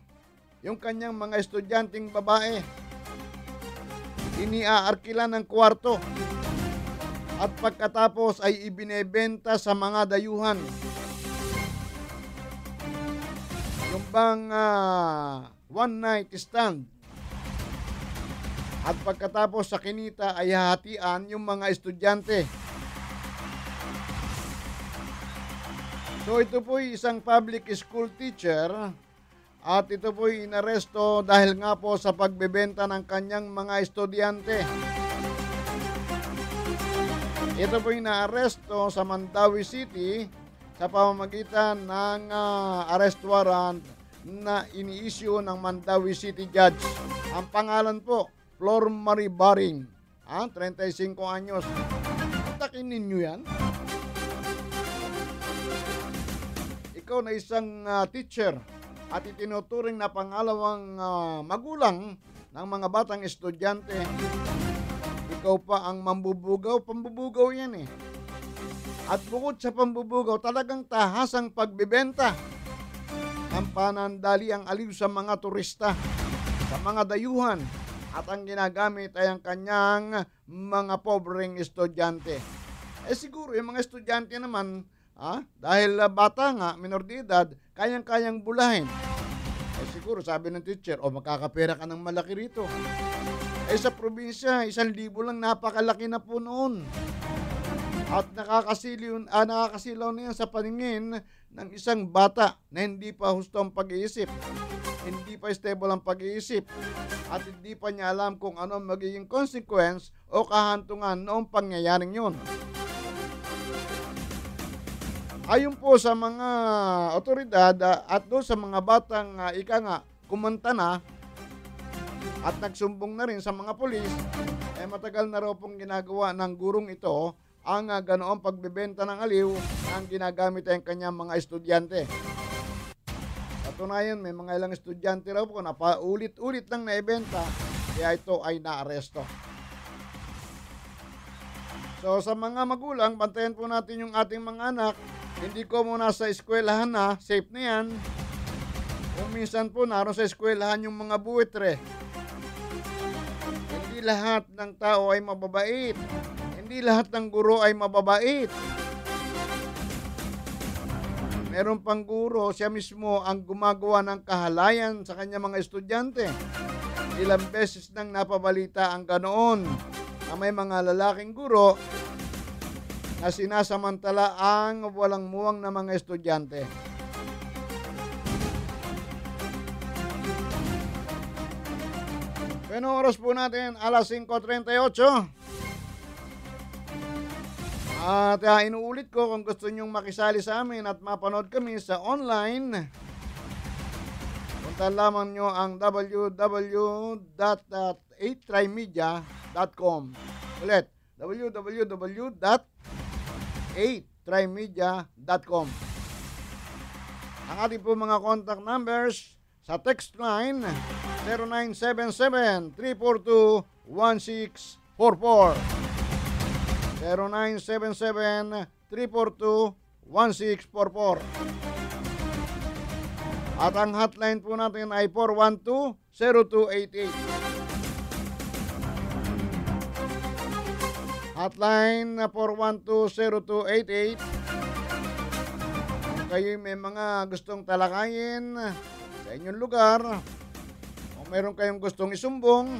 yung kanyang mga estudyanteng babae. Iniaarkila ng kwarto at pagkatapos ay ibinebenta sa mga dayuhan. Yung bang one night stand. At pagkatapos sa kinita ay hahatian yung mga estudyante. So ito po isang public school teacher at ito po inaresto dahil nga po sa pagbebenta ng kanyang mga estudyante. Ito po inaaresto sa Mandawi City sa pamamagitan ng arrest warrant na ini-issue ng Mandawi City Judge. Ang pangalan po, Flor Marie Baring, 35 anyos. Takin ninyo yan. Ikaw na isang teacher at itinuturing na pangalawang magulang ng mga batang estudyante. Ikaw pa ang mambubugaw, pambubugaw yan At bukod sa pambubugaw, talagang tahasang pagbibenta ng panandali ang aliw sa mga turista, sa mga dayuhan, at ang ginagamit ay ang kanyang mga pobreng estudyante. Siguro yung mga estudyante naman, dahil bata nga, minor de edad, kayang-kayang bulahin. Siguro sabi ng teacher, makakapera ka ng malaki rito. Sa probinsya, 1,000 lang, napakalaki na po noon. At nakakasilaw na yan sa paningin ng isang bata na hindi pa husto ang pag-iisip. Hindi pa stable ang pag-iisip. At hindi pa niya alam kung ano magiging consequence o kahantungan noong pangyayaring yun. Ayon po sa mga otoridad at doon sa mga batang kumanta na at nagsumbong na rin sa mga pulis, matagal na raw pong ginagawa ng gurong ito ang ganoong pagbebenta ng aliw ang ginagamit ay ang kanyang mga estudyante. Patunayan, may mga ilang estudyante raw po na paulit-ulit lang na ibenta, kaya ito ay naaresto. So sa mga magulang, bantayan po natin yung ating mga anak. Hindi ko muna sa eskwelahan safe na yan. Kung minsan po naroon sa eskwelahan yung mga buwitre. Hindi lahat ng tao ay mababait. Hindi lahat ng guro ay mababait. Meron pang guro, siya mismo ang gumagawa ng kahalayan sa kanya mga estudyante. Ilang beses nang napabalita ang ganoon na may mga lalaking guro na sinasamantala ang walang muwang na mga estudyante. Pero oras po natin, alas 5:38. At inuulit ko, kung gusto nyong makisali sa amin at mapanood kami sa online, punta lamang nyo ang www.8trymedia.com. Ulit, www.8trymedia.com. Ang ating po mga contact numbers sa text line 0977-342-1644. 0977-342-1644. At ang hotline po natin ay 412-0288. Hotline na 412-0288. Kung kayo may mga gustong talakayin sa inyong lugar, o mayroon kayong gustong isumbong,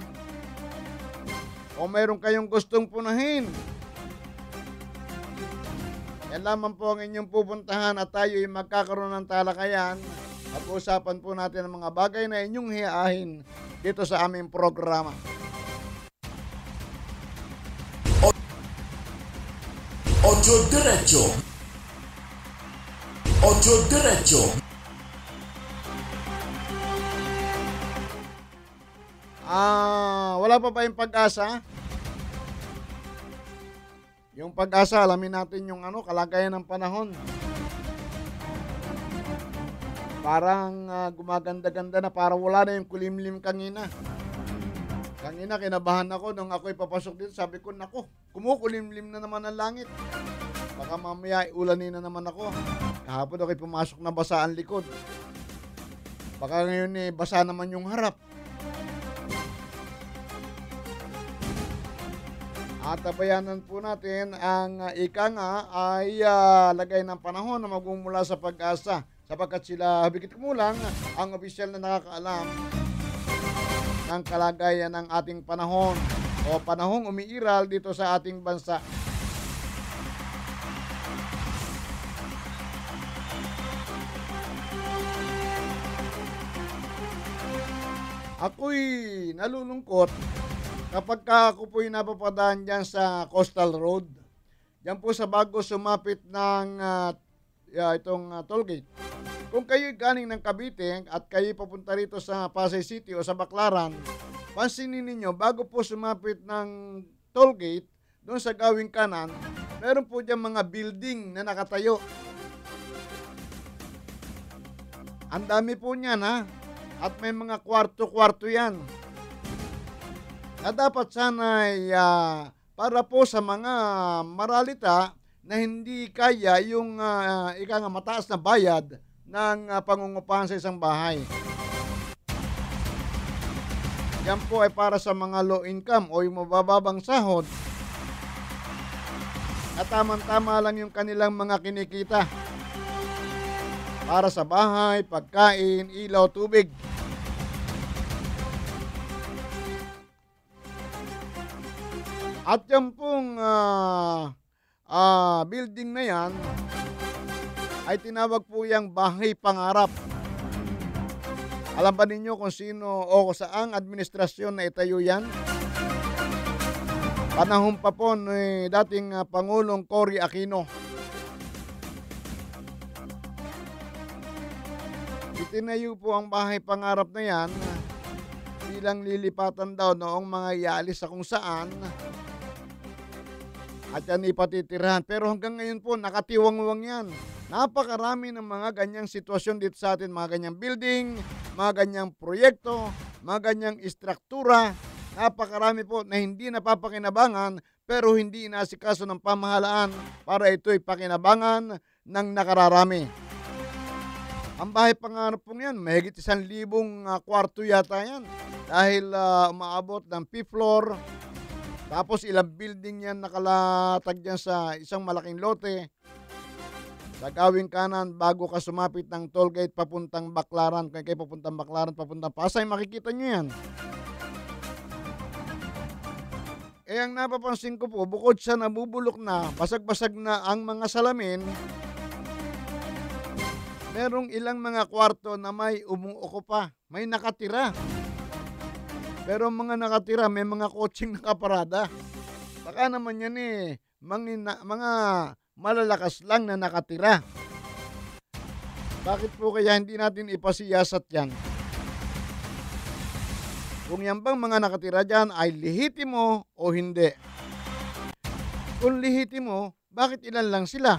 o mayroon kayong gustong punahin, yan lamang po ang inyong pupuntahan at tayo ay magkakaroon ng talakayan at usapan po natin ang mga bagay na inyong hiyahin dito sa aming programa. Ocho Diretso. Ocho Diretso. Wala pa ba yung pag-asa? Yung pag-asa, alamin natin yung kalagayan ng panahon. Parang gumaganda-ganda na, para wala na yung kulimlim kanina. Kanina kinabahan ako nung ako'y papasok dito. Sabi ko, nako, kumukulimlim na naman ang langit. Baka mamaya ulanin na naman ako. Kahapon ako'y pumasok na basa ang likod. Baka ngayon basa naman yung harap. At tabayanan po natin ang ika nga ay lagay ng panahon na magmumula sa pag-asa, sapagkat sila higit kumulang ang opisyal na nakakaalam ng kalagayan ng ating panahon o panahong umiiral dito sa ating bansa. Ako'y nalulungkot kapag ako po'y napapadaan dyan sa Coastal Road. Diyan po sa bago sumapit ng itong tollgate. Kung kayo'y galing ng Cavite at kayo'y papunta rito sa Pasay City o sa Baclaran, pansinin ninyo, bago po sumapit ng tollgate, doon sa gawing kanan, meron po dyan mga building na nakatayo. Ang dami po niyan, ha? At may mga kwarto-kwarto yan. Na dapat sana ay para po sa mga maralita na hindi kaya yung mataas na bayad ng pangungupahan sa isang bahay. Yan po ay para sa mga low income o yung mabababang sahod. At tamang-tama lang yung kanilang mga kinikita para sa bahay, pagkain, ilaw, tubig. At yan pong building na yan ay tinawag po yung bahay pangarap. Alam ba ninyo kung sino o saang administrasyon na itayo yan? Panahon pa po ni dating Pangulong Cory Aquino. Itinayo po ang bahay pangarap na yan bilang lilipatan daw noong mga iaalis sa kung saan at yan ipatitirahan. Pero hanggang ngayon po, nakatiwang-wang yan. Napakarami ng mga ganyang sitwasyon dito sa atin, mga ganyang building, mga ganyang proyekto, mga ganyang istruktura. Napakarami po na hindi napapakinabangan pero hindi inaasikaso ng pamahalaan para ito'y pakinabangan ng nakararami. Ang bahay pangarap po yan, mahigit 1,000 kwarto yata yan. Dahil umaabot ng 5th floor. Tapos ilang building yan nakalatag dyan sa isang malaking lote. Sa gawing kanan, bago ka sumapit ng tollgate papuntang Baclaran, kung kayo papuntang Baclaran, papuntang Pasay, makikita nyo yan. Ang napapansin ko po, bukod sa nabubulok na, basag-basag na ang mga salamin, merong ilang mga kwarto na may umuuko pa, may nakatira. Pero mga nakatira, may mga coaching nakaparada. Baka naman yan mga malalakas lang na nakatira. Bakit po kaya hindi natin ipasiyasat yan? Kung yan bang mga nakatira dyan ay lehitimo o hindi? Kung lehitimo, bakit ilan lang sila?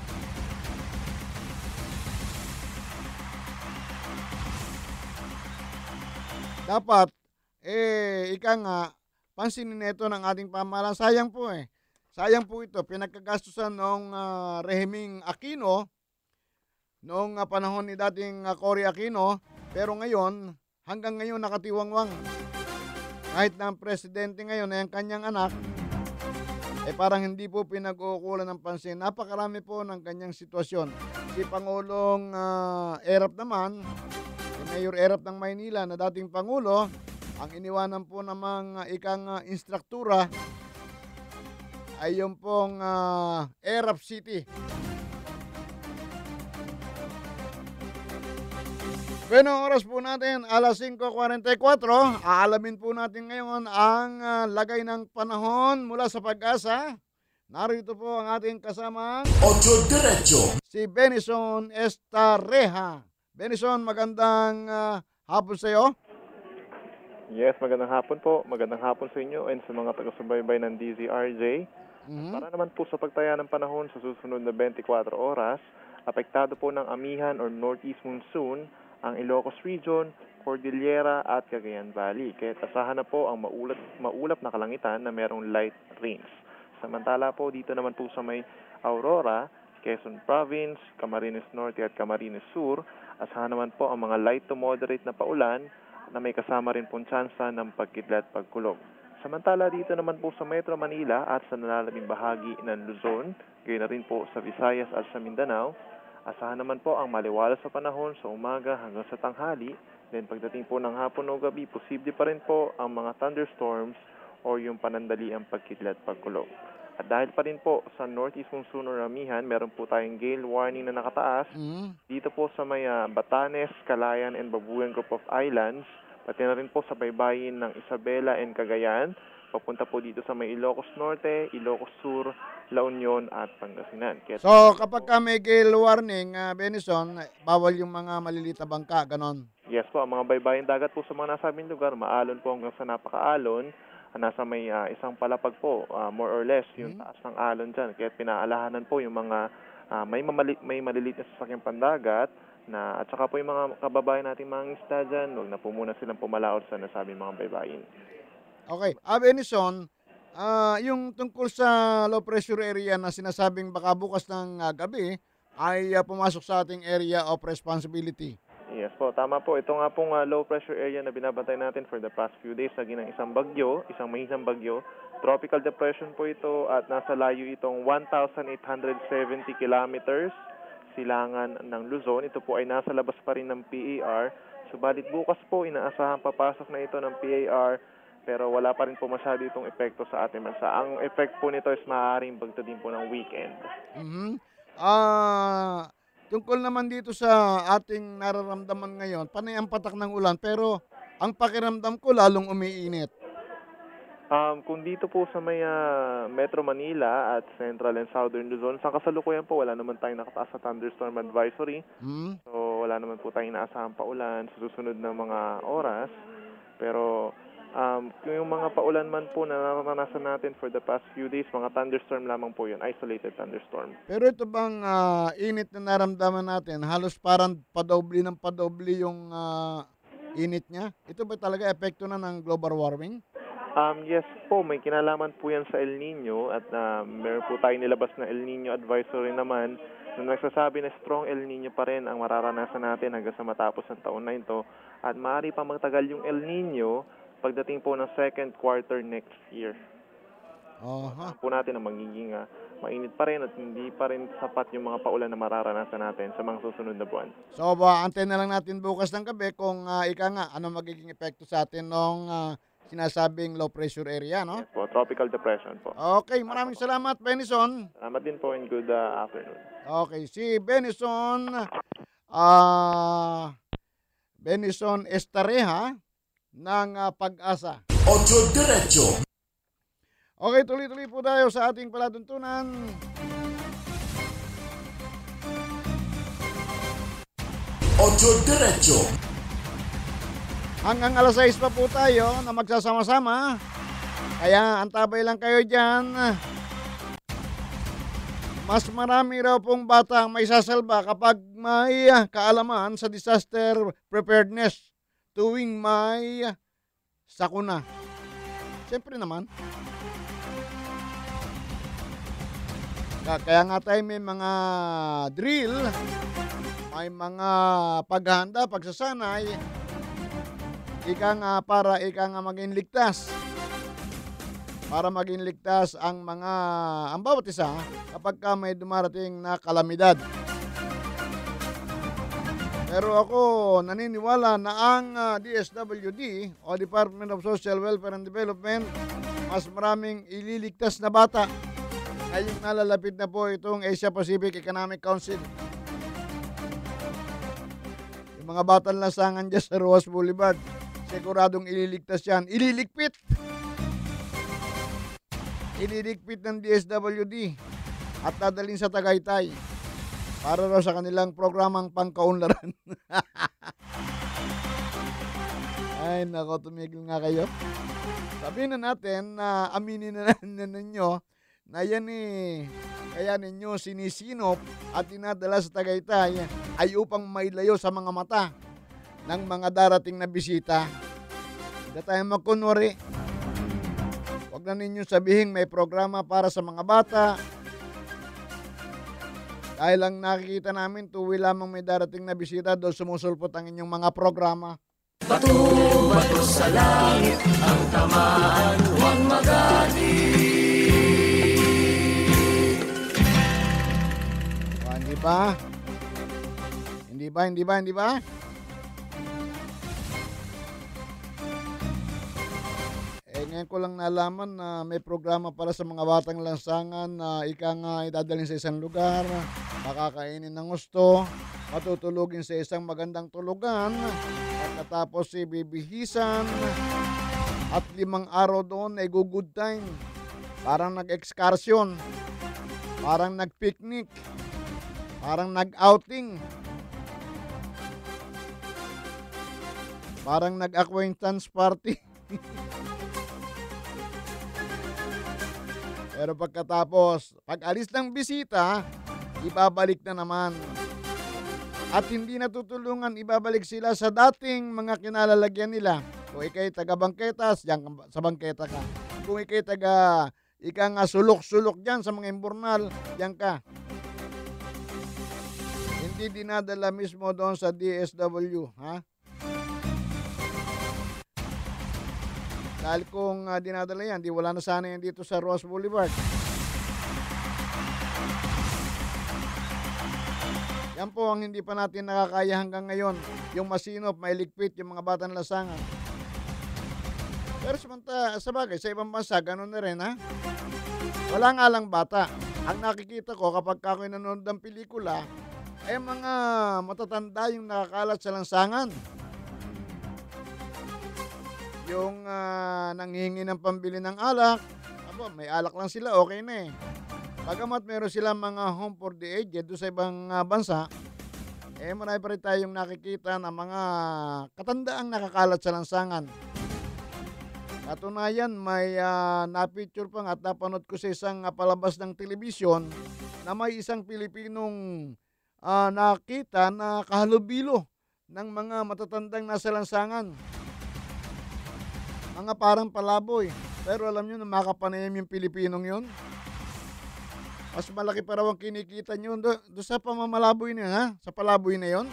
dapat, ika nga, pansinin nito ng ating pamahalaan. Sayang po eh. Sayang po ito. Pinagkagastusan noong rehimeng Aquino, noong panahon ni dating Cory Aquino, pero ngayon, hanggang ngayon nakatiwangwang. Kahit na ang presidente ngayon ay ang kanyang anak, parang hindi po pinag-uukulan ng pansin. Napakarami po ng kanyang sitwasyon. Si Pangulong Erap naman, si Mayor Erap ng Maynila na dating Pangulo, ang iniwanan po namang ikang instruktura ay yung pong Erap City. Bueno, oras po natin, alas 5:44. Aalamin po natin ngayon ang lagay ng panahon mula sa Pag-asa. Narito po ang ating kasamang Ocho Diretso. si Benison Estareha. Benison, magandang hapon sa iyo. Yes, magandang hapon po. Magandang hapon sa inyo and sa mga taga-subaybay ng DZRJ. Para naman po sa pagtaya ng panahon sa susunod na 24 oras, apektado po ng amihan or northeast monsoon ang Ilocos Region, Cordillera at Cagayan Valley. Kaya asahan na po ang maulap na kalangitan na merong light rains. Samantala po dito naman po sa may Aurora, Quezon Province, Camarines Norte at Camarines Sur, asahan naman po ang mga light to moderate na paulan na may kasama rin pong tsansa ng pagkidlat pagkulog. Samantala dito naman po sa Metro Manila at sa nalalabing bahagi ng Luzon, gayon na rin po sa Visayas at sa Mindanao, asahan naman po ang maliwalas sa panahon sa umaga hanggang sa tanghali. Then pagdating po ng hapon o gabi, posible pa rin po ang mga thunderstorms o yung panandaliang pagkidlat pagkulog. At dahil pa rin po sa northeast monsoon or amihan, meron po tayong gale warning na nakataas. Dito po sa may Batanes, Calayan and Babuyan Group of Islands, pati na rin po sa baybayin ng Isabela and Cagayan, papunta po dito sa may Ilocos Norte, Ilocos Sur, La Union at Pangasinan. So kapag may gale warning, Benison, bawal yung mga maliliit na bangka, ganon? Yes po, ang mga baybayin dagat po sa mga nasabing lugar, maalon po hanggang sa napakaalon, nasa may isang palapag po, more or less, yung taas ng alon dyan. Kaya pinaalahanan po yung mga may maliliit na sasakyang pandagat, at saka po yung mga kababayan nating mga isda dyan, huwag na po muna silang pumalaot sa nasabing mga baybayin. Okay. Benison, yung tungkol sa low pressure area na sinasabing baka bukas ng gabi ay pumasok sa ating area of responsibility. Yes po, tama po. Ito nga pong low pressure area na binabantay natin for the past few days, naging isang bagyo, isang mahisang bagyo. Tropical depression po ito at nasa layo itong 1,870 kilometers silangan ng Luzon. Ito po ay nasa labas pa rin ng PAR. Subalit bukas po inaasahan papasok na ito ng PAR, pero wala pa rin po masyado itong epekto sa ating bansa. Ang effect po nito is maaaring bagtadin po ng weekend. Tungkol naman dito sa ating nararamdaman ngayon, panay ang patak ng ulan, pero ang pakiramdam ko lalong umiinit. Kung dito po sa may Metro Manila at Central and Southern Luzon, sa kasalukuyan po wala naman tayong nakataas sa thunderstorm advisory. So wala naman po tayong inaasahang paulan sa susunod na mga oras. Pero yung mga paulan man po na naranasan natin for the past few days, mga thunderstorm lamang po yun, isolated thunderstorm. Pero ito bang init na naramdaman natin, halos parang padobli ng padobli yung init niya? Ito ba talaga epekto na ng global warming? Yes po, may kinalaman po yan sa El Nino at meron po tayong nilabas na El Nino advisory naman na nagsasabi na strong El Nino pa rin ang mararanasan natin hanggang sa matapos ng taon na ito at maaari pa magtagal yung El Nino pagdating po ng second quarter next year. Po natin na magiging mainit pa rin at hindi pa rin sapat yung mga paulan na mararanasan natin sa mga susunod na buwan. So, antayin na lang natin bukas ng gabi kung ano magiging epekto sa atin nung sinasabing low pressure area, no? Yes po, tropical depression po. Okay, maraming salamat, Benison. Salamat din po and good afternoon. Okay, si Benison Estareha ng Pag-asa. Ocho Diretso. Okay, tuloy-tuloy po tayo sa ating palatuntunan. Ocho Diretso. Hanggang alas 6 pa po tayo na magsasama-sama. Kaya antabay lang kayo dyan. Mas marami raw pong bata ang may sasalba kapag may kaalaman sa disaster preparedness. tuwing may sakuna. Siyempre naman. Kaya nga tayo may mga drill, may mga paghahanda, pagsasanay, para maging ligtas. Para maging ligtas ang bawat isa kapag may dumarating na kalamidad. Pero ako naniniwala na ang DSWD o Department of Social Welfare and Development mas maraming ililigtas na bata. Ngayong nalalapit na po itong Asia Pacific Economic Council. Yung mga batang lansangan dyan sa Rojas Boulevard, siguradong ililigtas yan. Ililigpit ng DSWD at dadalhin sa Tagaytay para raw sa kanilang programang pangkaunlaran. Ay, nako, tumigil nga kayo. Sabihin na natin na aminin na ninyo na yan kaya ninyo sinisinop at dinadala sa Tagaytay ay upang mailayo sa mga mata ng mga darating na bisita. Hindi tayo magkunwari. Huwag na ninyo sabihin may programa para sa mga bata. Dahil lang nakikita namin, tuwi lamang may darating na bisita, doon sumusulpot ang inyong mga programa. Bato sa langit, ang tamaan, huwag magaling. Hindi ba? Ngayon ko lang nalaman na may programa para sa mga batang lansangan na idadalhin sa isang lugar, makakainin ng gusto, matutulugin sa isang magandang tulugan, pagkatapos bibihisan, at 5 araw doon ay good time. Parang nag-excursion, parang nag-picnic, parang nag-outing, parang nag-acquaintance party. Pero pagkatapos, pag-alis ng bisita, ibabalik na naman. At hindi natutulungan, ibabalik sila sa dating mga kinalalagyan nila. Kung ikay taga-bangketas, diyan sa bangketa ka. Kung ikay sulok-sulok diyan sa mga imburnal, diyan ka. Hindi dinadala mismo doon sa DSW, ha? Dahil kung dinadala yan, di wala na sana yan dito sa Rojas Boulevard. Yan po ang hindi pa natin nakakaya hanggang ngayon. Yung masinop, mailigpit, yung mga batang lansangan. Pero sa bagay, sa ibang bansa, ganun na rin, ha? Wala nga lang bata. Ang nakikita ko kapag ako'y nanonood ng pelikula, ay mga matatanda yung nakakalat sa lansangan. Yung nanghihingi ng pambili ng alak, may alak lang sila, okay na eh. Bagamat meron silang mga home for the aged doon sa ibang bansa, marami pa rin tayong nakikita na mga katandaang nakakalat sa lansangan. Katunayan, may na-picture pa at napanood ko sa isang palabas ng telebisyon na may isang Pilipinong nakita na kahalubilo ng mga matatandang nasa lansangan. Mga parang palaboy. Pero alam nyo na makapanayam yung Pilipinong yun. Mas malaki pa raw ang kinikita nyo doon sa pamamalaboy na yun, ha? Sa palaboy na yun.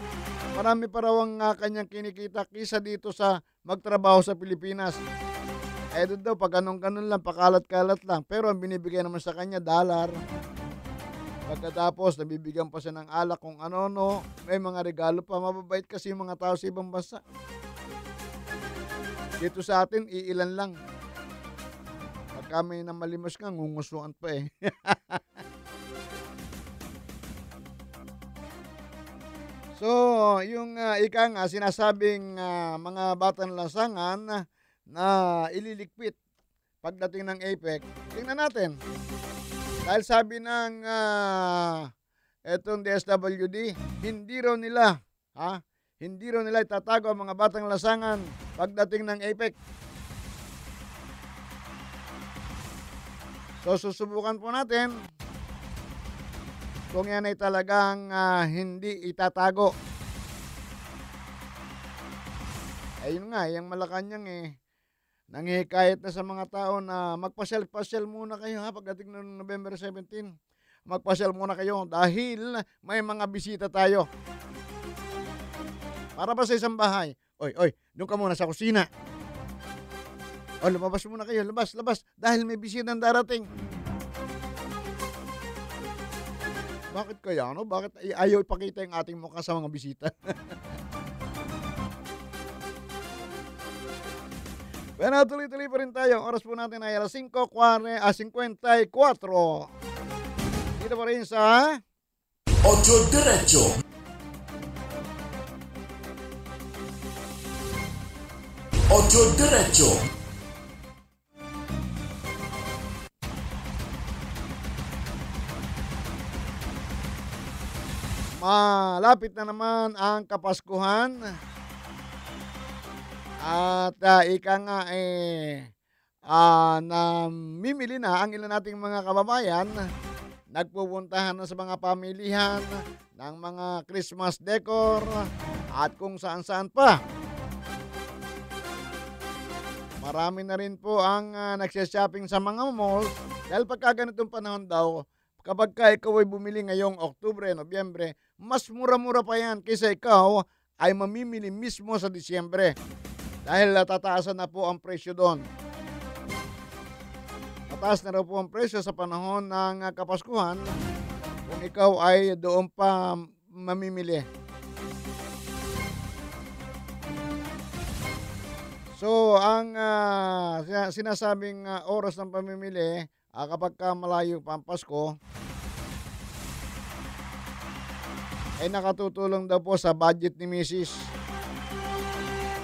Marami pa raw ang kanyang kinikita kisa dito sa magtrabaho sa Pilipinas. Doon daw, pag ganun lang, pakalat-kalat lang. Pero ang binibigay naman sa kanya, $1. Pagkatapos, nabibigyan pa siya ng alak kung ano-ano. May mga regalo pa. Mababait kasi yung mga tao sa ibang bansa. Dito sa atin, iilan lang. Pag kami na malimos ka, ngungusuan pa eh. So, yung sinasabing mga batang lansangan na ililigpit pagdating ng APEC, tingnan natin. Dahil sabi ng etong DSWD, hindi raw nila itatago ang mga batang lansangan pagdating ng APEC. So susubukan po natin kung yan ay talagang hindi itatago. Ayun nga, yung Malacanang nanghihikayat na sa mga tao na magpasyal-pasyal muna kayo pagdating ng November 17. Magpasyal muna kayo dahil may mga bisita tayo. Para ba sa isang bahay? Oy, doon ka muna sa kusina. O, lumabas muna kayo, labas. Dahil may bisitang darating. Bakit kaya, Bakit ayaw ipakita yung ating mukha sa mga bisita? Pero tuloy-tuloy pa rin tayo. Oras po natin ay alas 5:54. Dito pa rin sa Ocho Diretso. Ocho Diretso. Malapit na naman ang Kapaskuhan. At ika nga namimili na ang ilan nating mga kababayan. Nagpupuntahan na sa mga pamilihan ng mga Christmas decor at kung saan-saan pa. Marami na rin po ang nagsya-shopping sa mga malls dahil pagka ganitong panahon daw, kapag ikaw ay bumili ngayong Oktubre, Nobyembre, mas mura-mura pa yan kaysa ikaw ay mamimili mismo sa Disyembre. Dahil tataasan na po ang presyo doon. Tataas na raw po ang presyo sa panahon ng Kapaskuhan kung ikaw ay doon pa mamimili. So, ang sinasabing oras ng pamimili kapag malayo pa ang Pasko ay nakatutulong daw po sa budget ni Mrs.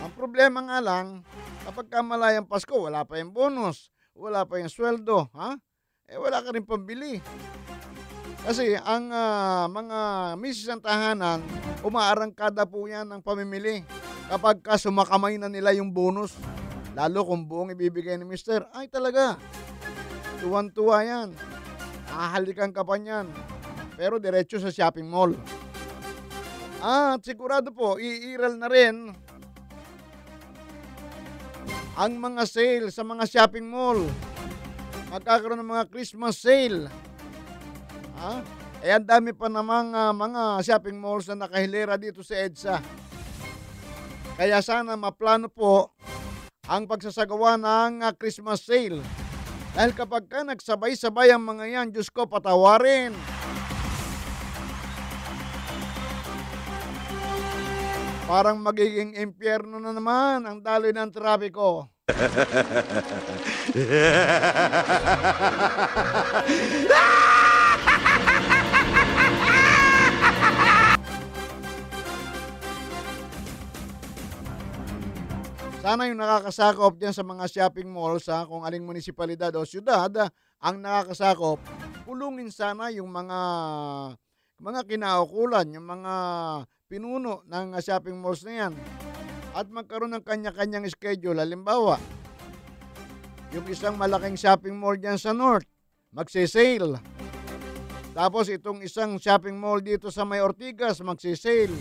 Ang problema nga lang, kapag malayo ang Pasko, wala pa yung bonus, wala pa yung sweldo, wala ka rin pambili. Kasi ang mga Mrs. ng tahanan, umaarangkada po yan ng pamimili kapag sumakamay na nila yung bonus. Lalo kung buong ibibigay ni Mister, ay talaga, tuwan-tuwa yan. Nakahalikan ka pa niyan. Pero diretso sa shopping mall. At sigurado po, iiral na rin ang mga sale sa mga shopping mall. Magkakaroon ng mga Christmas sale. Ang dami pa namang mga shopping malls na nakahilera dito sa EDSA. Kaya sana maplano po ang pagsasagawa ng Christmas sale. Dahil kapag nagsabay-sabay ang mga yan, Diyos ko, patawarin. Parang magiging impyerno na naman ang daloy ng trapiko. Sana yung nakakasakop dyan sa mga shopping malls, kung aling munisipalidad o syudad ang nakakasakop, pulungin sana yung mga kinaukulan, yung mga pinuno ng shopping malls na yan. At magkaroon ng kanya-kanyang schedule. Halimbawa, yung isang malaking shopping mall dyan sa North, magsisale. Tapos itong isang shopping mall dito sa May Ortigas, magsisale.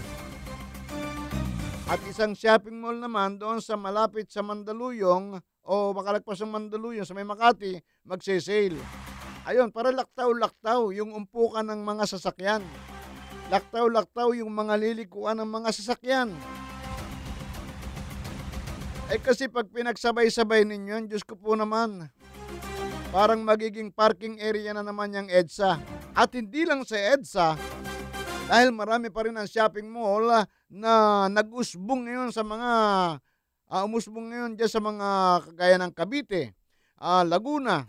At isang shopping mall naman doon sa malapit sa Mandaluyong o makalagpas ng Mandaluyong sa May Makati, magsisale. Ayun, para laktaw-laktaw yung umpukan ng mga sasakyan. Laktaw-laktaw yung mga lilikuan ng mga sasakyan. Kasi pag pinagsabay-sabay ninyo, Diyos ko po naman, parang magiging parking area na naman yung EDSA. At hindi lang sa EDSA, dahil marami pa rin ang shopping mall na nag-usbong ngayon sa mga, umusbong ngayon dyan sa mga kagaya ng Cavite, Laguna,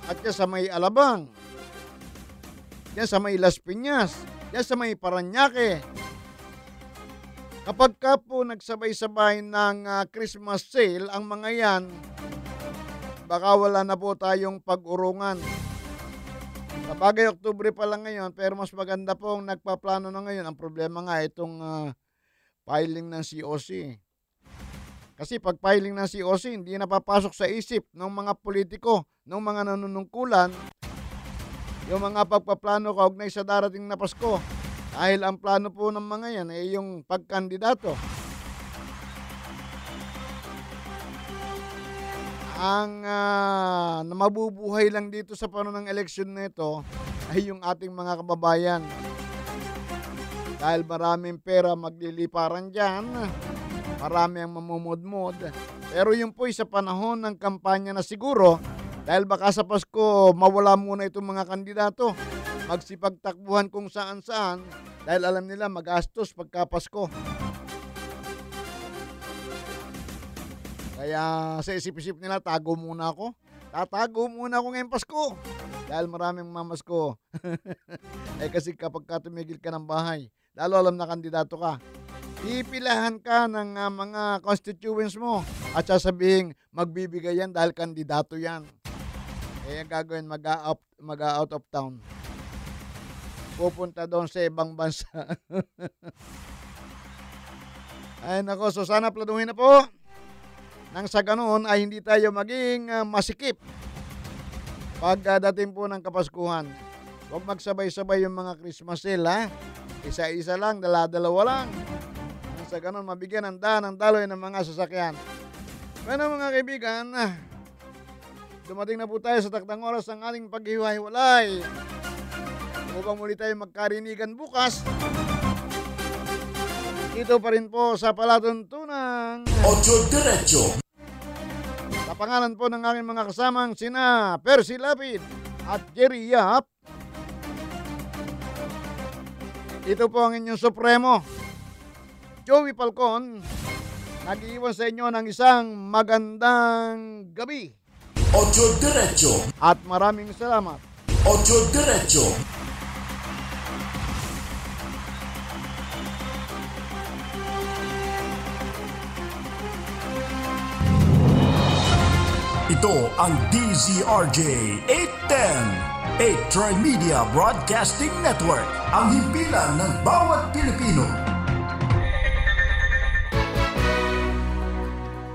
at dyan sa may Alabang, dyan sa may Las Piñas, dyan sa may Parañaque. Kapag ka po nagsabay-sabay ng Christmas sale ang mga yan, baka wala na po tayong pag-urungan. Sabagay, Oktubre pa lang ngayon, pero mas maganda pong nagpaplano na ngayon. Ang problema nga itong filing ng COC. Kasi pag filing ng COC, hindi napapasok sa isip ng mga politiko, ng mga nanunungkulan, yung mga pagpaplano kaugnay sa darating na Pasko. Dahil ang plano po ng mga yan ay yung pagkandidato. Ang na mabubuhay lang dito sa panahon ng eleksyon na ito ay yung ating mga kababayan. Dahil maraming pera magliliparan dyan, marami ang mamumudmod. Pero yun po sa panahon ng kampanya na siguro, dahil baka sa Pasko mawala muna itong mga kandidato, magsipagtakbuhan kung saan-saan, dahil alam nila magastos pagka Pasko. Kaya sa isip-isip nila, tago muna ako. Tatago muna ako ngayong Pasko. Dahil maraming mamasko. Kasi kapag tumigil ka ng bahay, lalo alam na kandidato ka, pipilahan ka ng mga constituents mo at sasabihin, magbibigay yan dahil kandidato yan. Kaya gagawin, mag-out of town. Pupunta doon sa ibang bansa. Ay nako, so sana planuhin na po. Nang sa ganoon ay hindi tayo maging masikip pagdating po ng Kapaskuhan. Huwag magsabay-sabay yung mga Christmas sale, ha? Isa-isa lang, dala-dalawa lang. Nang sa ganoon, mabigyan ng daloy ng mga sasakyan. Bueno mga kaibigan, dumating na po tayo sa taktang oras ng ating paghiwa-hiwalay. Upang muli tayo magkarinigan bukas, ito pa rin po sa palatuntunang Ocho Diretso. Sa pangalan po ng aking mga kasamang sina Percy Lapid at Jerry Yap, ito po ang inyong Supremo, Joey Falcon, nag-iwan sa inyo ng isang magandang gabi. Ocho Diretso. At maraming salamat. Ocho Diretso. Ito ang DZRJ 810, 8 Media Broadcasting Network, ang himpilan ng bawat Pilipino.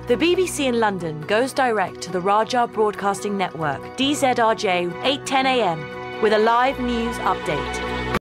The BBC in London goes direct to the Raja Broadcasting Network, DZRJ 8:10 AM, with a live news update.